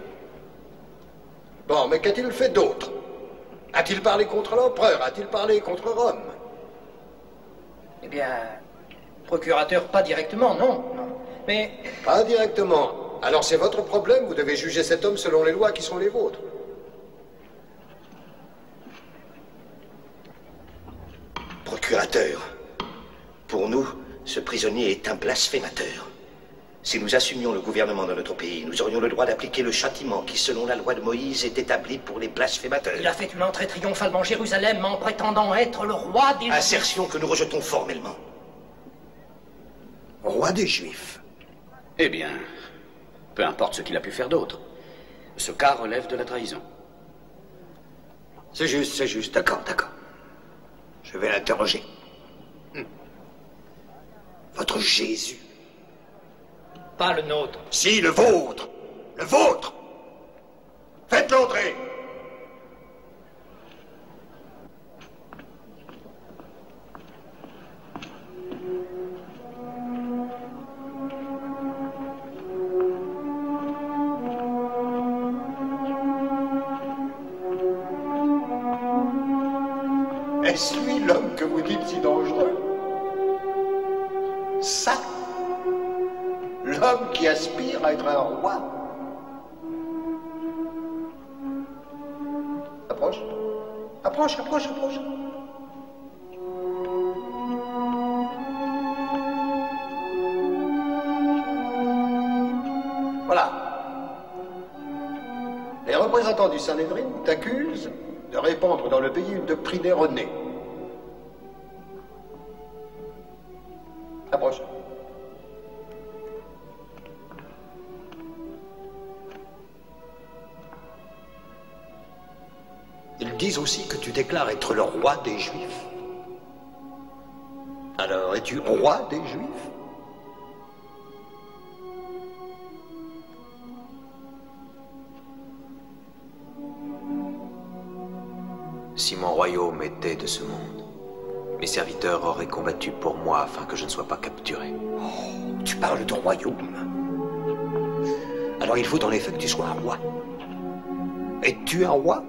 Bon, mais qu'a-t-il fait d'autre? A-t-il parlé contre l'empereur? A-t-il parlé contre Rome? Eh bien, procurateur, pas directement, non. Mais... Pas directement. Alors c'est votre problème, vous devez juger cet homme selon les lois qui sont les vôtres. Procurateur, pour nous, ce prisonnier est un blasphémateur. Si nous assumions le gouvernement de notre pays, nous aurions le droit d'appliquer le châtiment qui, selon la loi de Moïse, est établi pour les blasphémateurs. Il a fait une entrée triomphale dans Jérusalem en prétendant être le roi des Juifs. Assertion que nous rejetons formellement. Roi des Juifs. Eh bien, peu importe ce qu'il a pu faire d'autre. Ce cas relève de la trahison. C'est juste. D'accord. Je vais l'interroger. Votre Jésus. Pas le nôtre. Si, le vôtre. Le vôtre. Faites l'entrée. Est-ce lui l'homme que vous dites si dangereux? Ça? L'homme qui aspire à être un roi? Approche. Voilà. Les représentants du Sanhédrin t'accusent de répandre dans le pays une doctrine erronée. Approche. Ils disent aussi que tu déclares être le roi des Juifs. Alors, es-tu roi des Juifs? Si mon royaume était de ce monde, mes serviteurs auraient combattu pour moi afin que je ne sois pas capturé. Oh, tu parles de royaume. Alors il faut en effet que tu sois un roi. Es-tu un roi?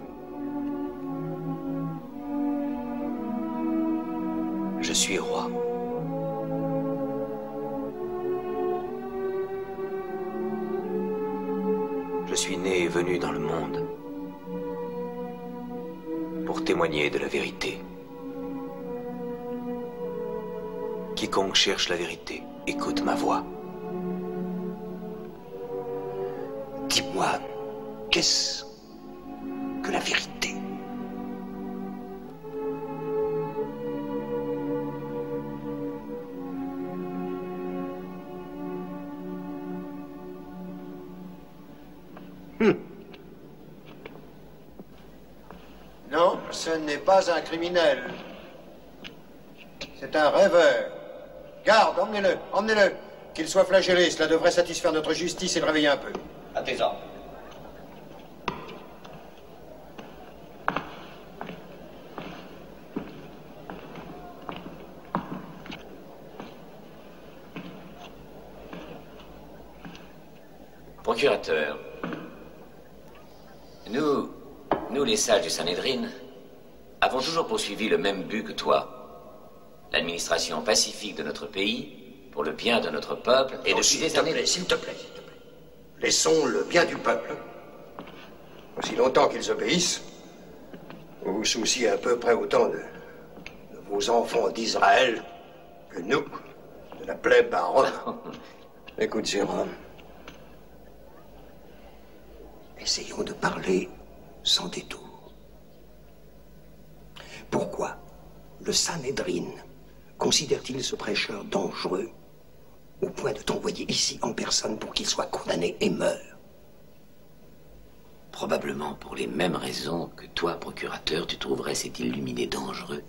Je suis roi. Je suis né et venu dans le monde pour témoigner de la vérité. Quiconque cherche la vérité, écoute ma voix. Dis-moi, qu'est-ce que la vérité? Non, ce n'est pas un criminel. C'est un rêveur. Garde, emmenez-le. Qu'il soit flagellé, cela devrait satisfaire notre justice et le réveiller un peu. À tes ordres. Procurateur, nous les sages du Sanhédrin, avons toujours poursuivi le même but que toi. L'administration pacifique de notre pays, pour le bien de notre peuple, et depuis des années... S'il te plaît. Laissons le bien du peuple. Aussi longtemps qu'ils obéissent, vous vous souciez à peu près autant de vos enfants d'Israël que nous, de la plèbe à Rome. Écoute, Jérôme, essayons de parler sans détour. Pourquoi le Sanhédrin considère-t-il ce prêcheur dangereux au point de t'envoyer ici en personne pour qu'il soit condamné et meure. Probablement pour les mêmes raisons que toi, procurateur, tu trouverais cet illuminé dangereux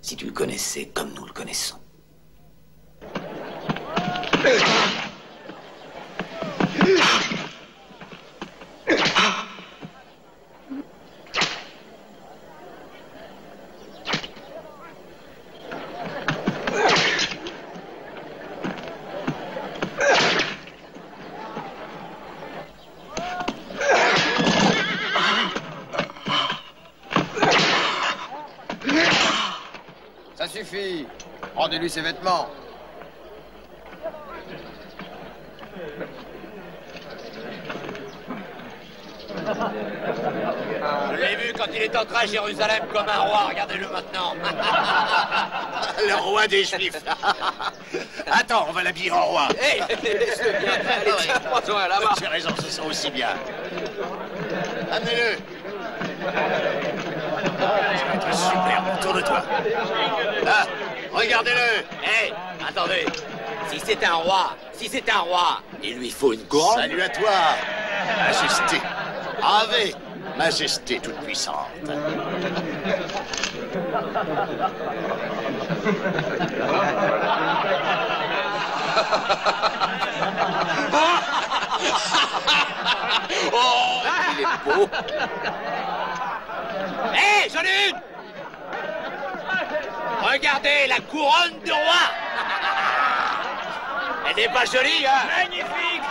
si tu le connaissais comme nous le connaissons. Ça suffit. Rendez-lui ses vêtements. Je l'ai vu quand il est entré à Jérusalem comme un roi, regardez-le maintenant. Le roi des Juifs. Attends, on va l'habiller en roi. Hé, laisse-le bien. Allez, tiens-toi là-bas. Tu as raison, ce sera aussi bien. Amenez-le. Ça va être super, tourne-toi. Là, regardez-le. Hé, attendez. Si c'est un roi, il lui faut une couronne. Salut à toi, Majesté. Ave, Majesté toute puissante. Oh, il est beau. Hé, j'en ai une. Regardez la couronne du roi. Elle n'est pas jolie, hein? Magnifique.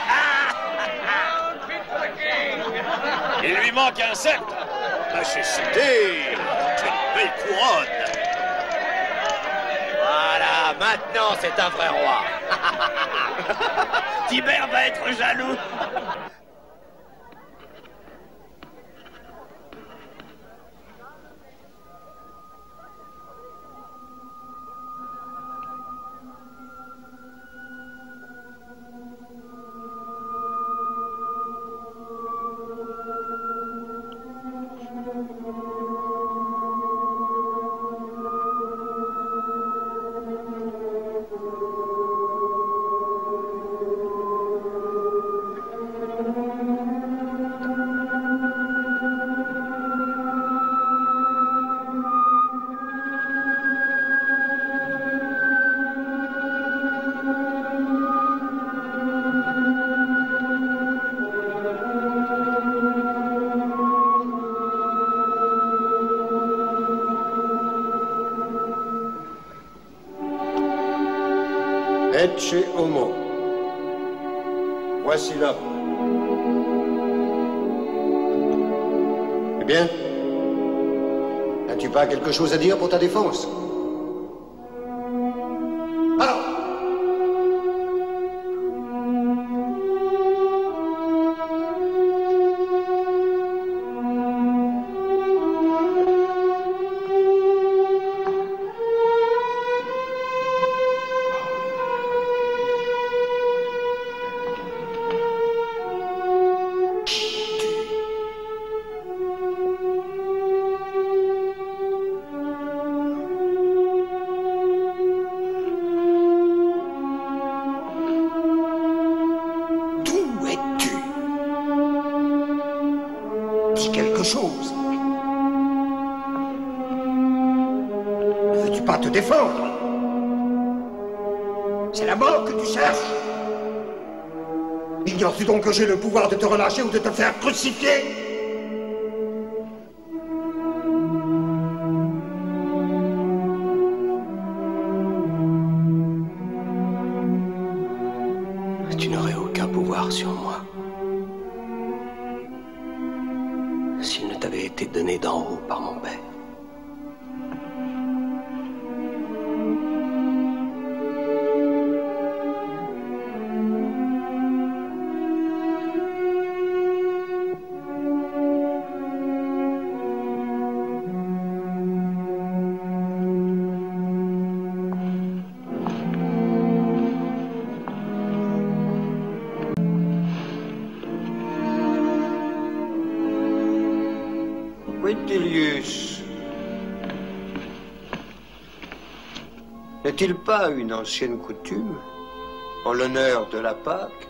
Il lui manque un sceptre. Majesté, quelle belle couronne. Voilà, maintenant c'est un vrai roi. Tibère va être jaloux. Ecce homo. Voici l'homme. Eh bien, n'as-tu pas quelque chose à dire pour ta défense? Alors, te défendre. C'est la mort que tu cherches. Ignores-tu donc que j'ai le pouvoir de te relâcher ou de te faire crucifier? Tu n'aurais aucun pouvoir sur moi. S'il ne t'avait été donné d'en haut par mon père. Quintilius, n'est-il pas une ancienne coutume, En l'honneur de la Pâque,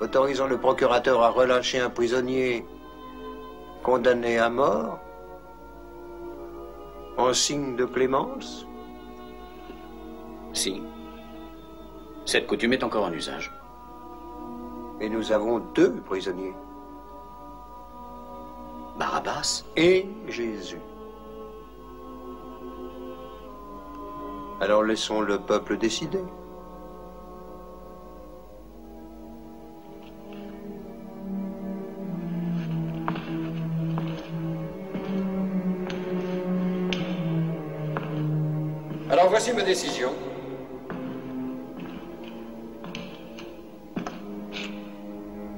autorisant le procurateur à relâcher un prisonnier condamné à mort, en signe de clémence? Si. Cette coutume est encore en usage. Et nous avons 2 prisonniers. Barabbas et Jésus. Alors laissons le peuple décider. Alors voici ma décision.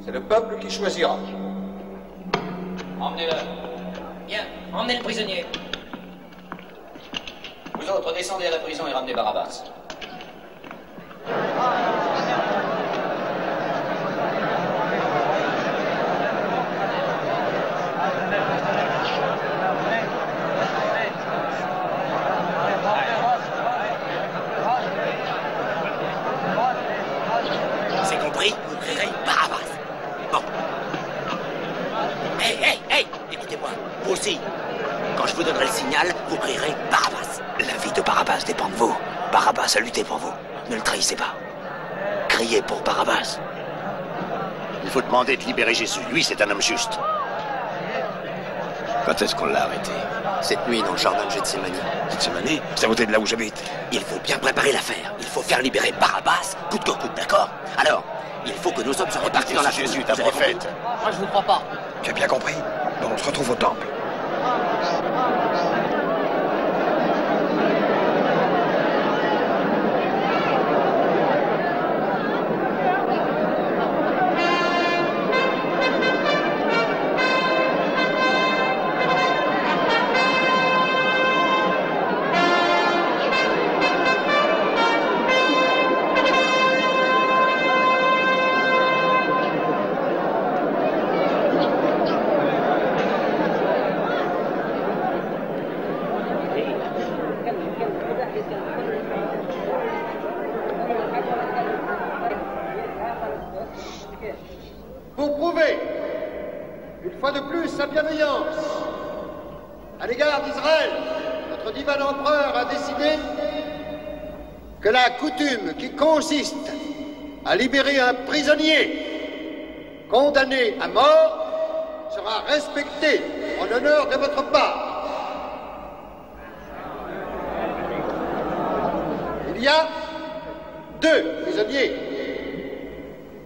C'est le peuple qui choisira. Emmenez-le. Bien, emmenez le prisonnier. Vous autres, descendez à la prison et ramenez Barabbas. C'est compris, vous créerez Barabbas. Bon. Hey, écoutez-moi, vous aussi. Quand je vous donnerai le signal, vous crierez Barabbas. La vie de Barabbas dépend de vous. Barabbas a lutté pour vous. Ne le trahissez pas. Criez pour Barabbas. Il faut demander de libérer Jésus. Lui, c'est un homme juste. Quand est-ce qu'on l'a arrêté? Cette nuit, dans le jardin de Gethsémani. Gethsémani? C'est à côté de là où j'habite. Il faut bien préparer l'affaire. Il faut faire libérer Barabbas, coûte que coûte, d'accord? Alors, il faut que nos hommes soient répartis dans la Jésus est un prophète. Moi, je vous crois pas. Tu as bien compris? Bon, on se retrouve au temple. Pour prouver, une fois de plus, sa bienveillance à l'égard d'Israël, notre divin empereur a décidé que la coutume qui consiste à libérer un prisonnier condamné à mort sera respectée en l'honneur de votre part. Il y a 2 prisonniers.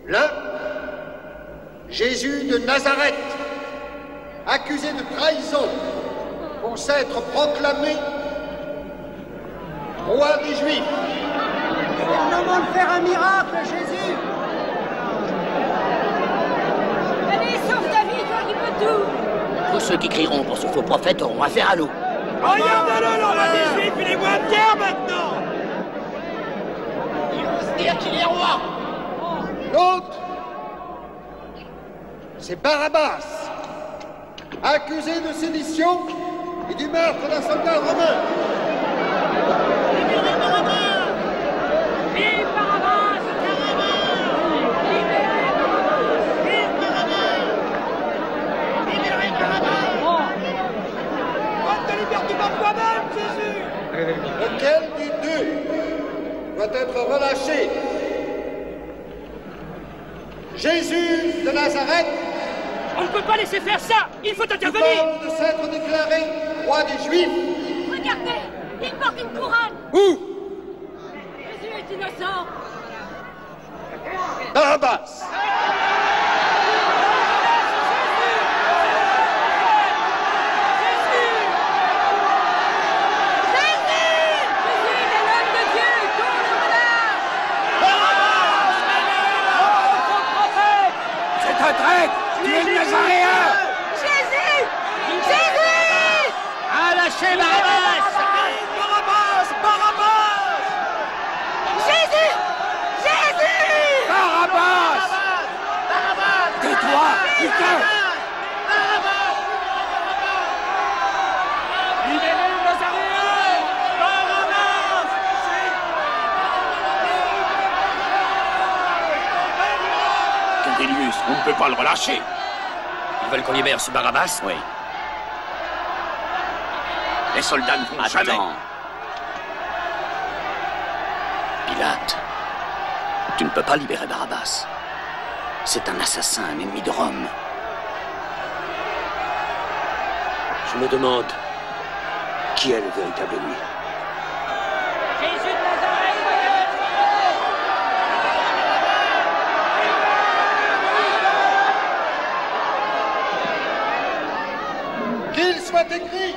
L'un, Jésus de Nazareth, accusé de trahison pour s'être proclamé roi des Juifs. Gouvernement de faire un miracle, Jésus. Allez, sauve David, toi qui peux tout. Tous ceux qui crieront pour ce faux prophète auront affaire à nous. Regardez-le, le roi des Juifs, il est moins fier maintenant. Il ose dire qu'il est roi. L'autre, c'est Barabbas, accusé de sédition et du meurtre d'un soldat romain. Libérez Barabbas. Vive Barabbas. Libérez Barabbas. Vive Barabbas. Libérez Barabbas. On te libère pas toi-même, Jésus. Lequel des 2 doit être relâché? Jésus de Nazareth. On ne peut pas laisser faire ça. Il faut intervenir. Coupable de s'être déclaré roi des Juifs. Regardez, il porte une couronne. Où? Jésus est innocent. Barabbas. Tu es le Nazaréen! Jésus! Jésus! Ah, lâchez Barabbas! Barabbas! Barabbas! Jésus! Jésus! Barabbas! pas le relâcher. Ils veulent qu'on libère ce Barabbas? Oui. Les soldats ne vont jamais. Pilate, tu ne peux pas libérer Barabbas. C'est un assassin, un ennemi de Rome. Je me demande qui est le véritable ennemi. Jésus de Nazareth! Qu'il soit écrit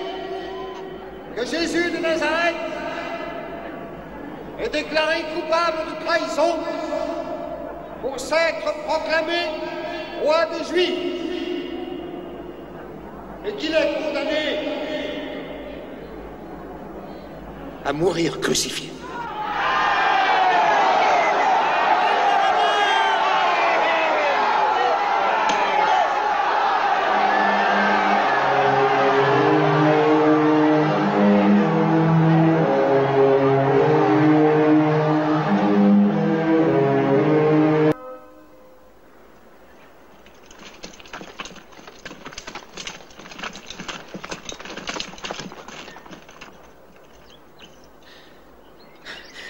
que Jésus de Nazareth est déclaré coupable de trahison pour s'être proclamé roi des Juifs et qu'il est condamné à mourir crucifié.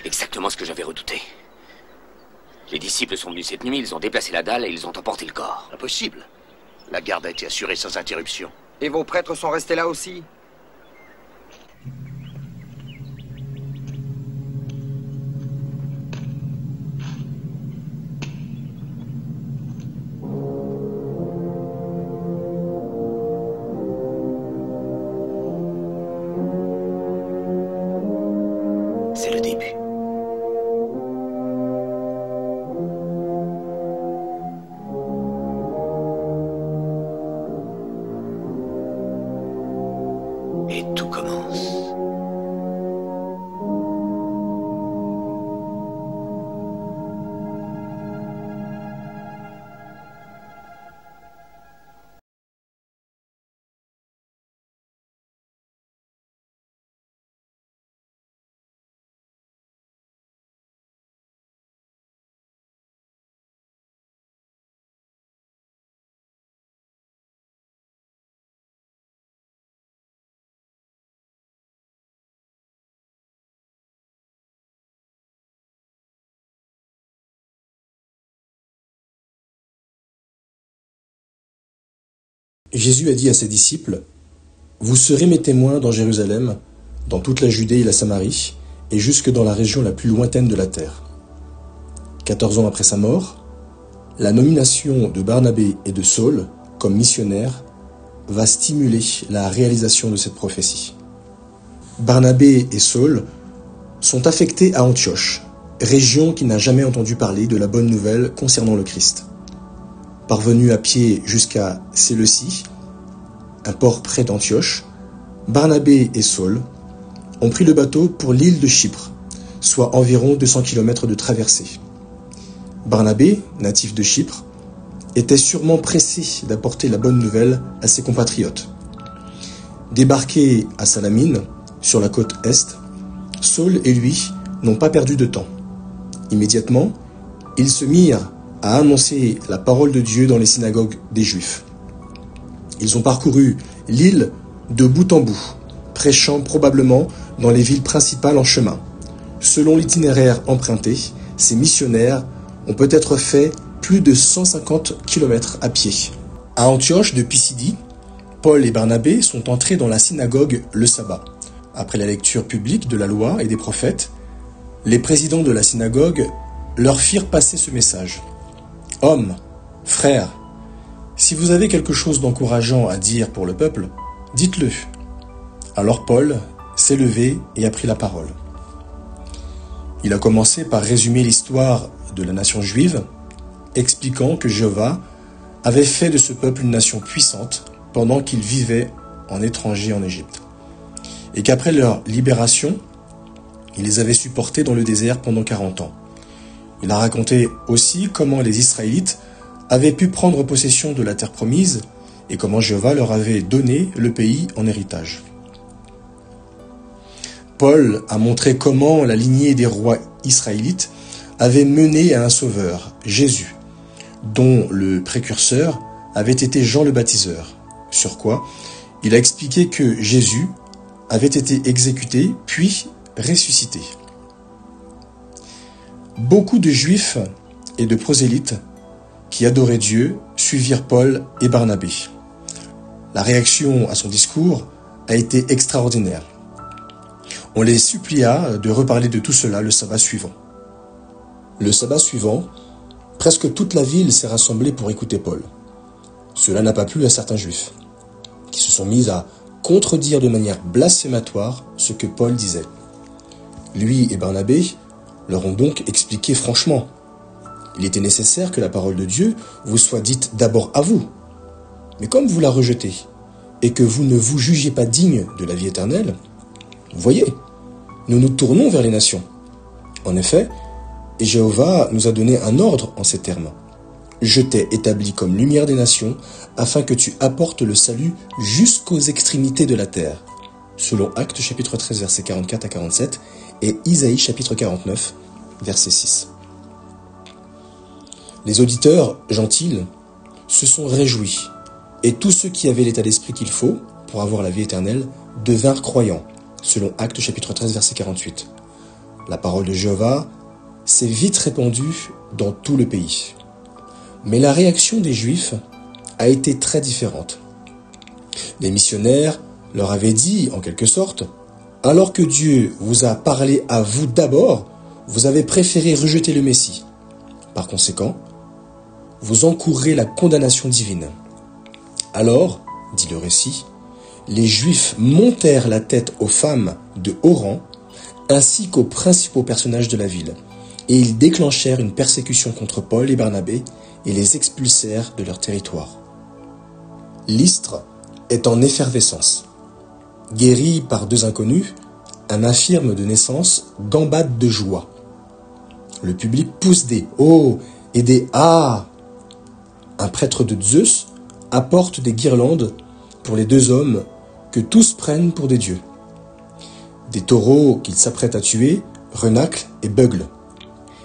Exactement ce que j'avais redouté. Les disciples sont venus cette nuit, ils ont déplacé la dalle et ils ont emporté le corps. Impossible. La garde a été assurée sans interruption. Et vos prêtres sont restés là aussi? C'est le début. Et tout commence. Jésus a dit à ses disciples, « Vous serez mes témoins dans Jérusalem, dans toute la Judée et la Samarie, et jusque dans la région la plus lointaine de la terre. » 14 ans après sa mort, la nomination de Barnabé et de Saul comme missionnaires va stimuler la réalisation de cette prophétie. Barnabé et Saul sont affectés à Antioche, région qui n'a jamais entendu parler de la bonne nouvelle concernant le Christ. Parvenus à pied jusqu'à Séleucie, un port près d'Antioche, Barnabé et Saul ont pris le bateau pour l'île de Chypre, soit environ 200 km de traversée. Barnabé, natif de Chypre, était sûrement pressé d'apporter la bonne nouvelle à ses compatriotes. Débarqués à Salamine, sur la côte est, Saul et lui n'ont pas perdu de temps. Immédiatement, ils se mirent à annoncer la parole de Dieu dans les synagogues des Juifs. Ils ont parcouru l'île de bout en bout, prêchant probablement dans les villes principales en chemin. Selon l'itinéraire emprunté, ces missionnaires ont peut-être fait plus de 150 km à pied. À Antioche de Pisidie, Paul et Barnabé sont entrés dans la synagogue le sabbat. Après la lecture publique de la loi et des prophètes, les présidents de la synagogue leur firent passer ce message. « Hommes, frères, si vous avez quelque chose d'encourageant à dire pour le peuple, dites-le. » Alors Paul s'est levé et a pris la parole. Il a commencé par résumer l'histoire de la nation juive, expliquant que Jéhovah avait fait de ce peuple une nation puissante pendant qu'ils vivaient en étranger en Égypte, et qu'après leur libération, il les avait supportés dans le désert pendant 40 ans. Il a raconté aussi comment les Israélites avaient pu prendre possession de la terre promise et comment Jéhovah leur avait donné le pays en héritage. Paul a montré comment la lignée des rois israélites avait mené à un sauveur, Jésus, dont le précurseur avait été Jean le Baptiseur, sur quoi il a expliqué que Jésus avait été exécuté puis ressuscité. Beaucoup de Juifs et de prosélytes qui adoraient Dieu suivirent Paul et Barnabé. La réaction à son discours a été extraordinaire. On les supplia de reparler de tout cela le sabbat suivant. Le sabbat suivant, presque toute la ville s'est rassemblée pour écouter Paul. Cela n'a pas plu à certains Juifs, qui se sont mis à contredire de manière blasphématoire ce que Paul disait. Lui et Barnabé leur ont donc expliqué franchement. Il était nécessaire que la parole de Dieu vous soit dite d'abord à vous. Mais comme vous la rejetez, et que vous ne vous jugez pas digne de la vie éternelle, vous voyez, nous nous tournons vers les nations. En effet, Jéhovah nous a donné un ordre en ces termes. Je t'ai établi comme lumière des nations, afin que tu apportes le salut jusqu'aux extrémités de la terre. Selon Actes chapitre 13, versets 44 à 47, et Isaïe chapitre 49, verset 6. Les auditeurs gentils se sont réjouis, et tous ceux qui avaient l'état d'esprit qu'il faut pour avoir la vie éternelle devinrent croyants, selon Actes chapitre 13, verset 48. La parole de Jéhovah s'est vite répandue dans tout le pays. Mais la réaction des Juifs a été très différente. Les missionnaires leur avaient dit, en quelque sorte, « Alors que Dieu vous a parlé à vous d'abord, vous avez préféré rejeter le Messie. Par conséquent, vous encourrez la condamnation divine. » Alors, dit le récit, les Juifs montèrent la tête aux femmes de haut rang, ainsi qu'aux principaux personnages de la ville, et ils déclenchèrent une persécution contre Paul et Barnabé et les expulsèrent de leur territoire. Lystre est en effervescence. Guéri par deux inconnus, un infirme de naissance gambade de joie. Le public pousse des « oh » et des « ah ». Un prêtre de Zeus apporte des guirlandes pour les deux hommes que tous prennent pour des dieux. Des taureaux qu'ils s'apprêtent à tuer renâclent et beuglent.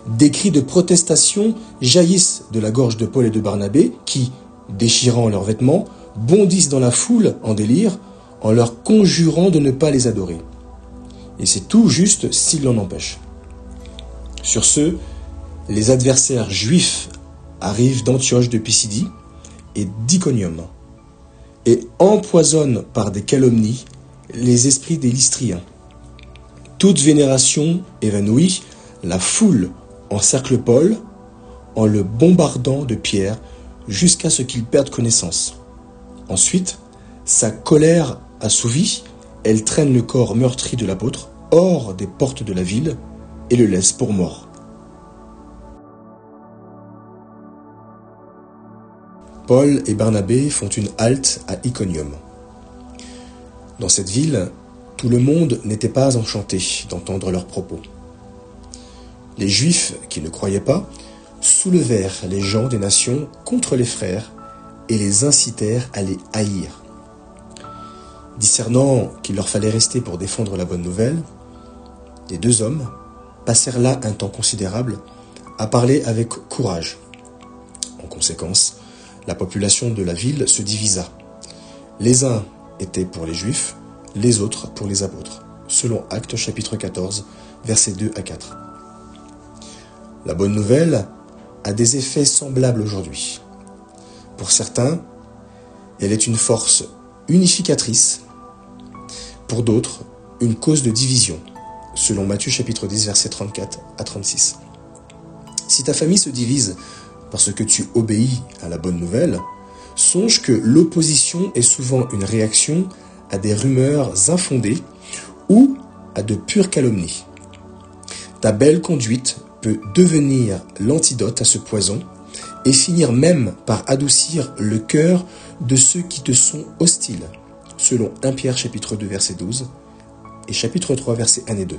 Des cris de protestation jaillissent de la gorge de Paul et de Barnabé qui, déchirant leurs vêtements, bondissent dans la foule en délire en leur conjurant de ne pas les adorer. Et c'est tout juste s'ils l'en empêchent. Sur ce, les adversaires juifs arrivent d'Antioche de Pisidie et d'Iconium et empoisonnent par des calomnies les esprits des Lystriens. Toute vénération évanouie, la foule encercle Paul en le bombardant de pierres jusqu'à ce qu'il perde connaissance. Ensuite, sa colère assouvie, elle traîne le corps meurtri de l'apôtre hors des portes de la ville et le laisse pour mort. Paul et Barnabé font une halte à Iconium. Dans cette ville, tout le monde n'était pas enchanté d'entendre leurs propos. Les Juifs qui ne croyaient pas soulevèrent les gens des nations contre les frères et les incitèrent à les haïr. Discernant qu'il leur fallait rester pour défendre la bonne nouvelle, les deux hommes passèrent là un temps considérable à parler avec courage. En conséquence, la population de la ville se divisa. Les uns étaient pour les Juifs, les autres pour les apôtres, selon Actes chapitre 14, versets 2 à 4. La bonne nouvelle a des effets semblables aujourd'hui. Pour certains, elle est une force unificatrice, pour d'autres, une cause de division, selon Matthieu chapitre 10, versets 34 à 36. Si ta famille se divise parce que tu obéis à la bonne nouvelle, songe que l'opposition est souvent une réaction à des rumeurs infondées ou à de pures calomnies. Ta belle conduite peut devenir l'antidote à ce poison et finir même par adoucir le cœur de ceux qui te sont hostiles, selon 1 Pierre chapitre 2 verset 12 et chapitre 3 versets 1 et 2.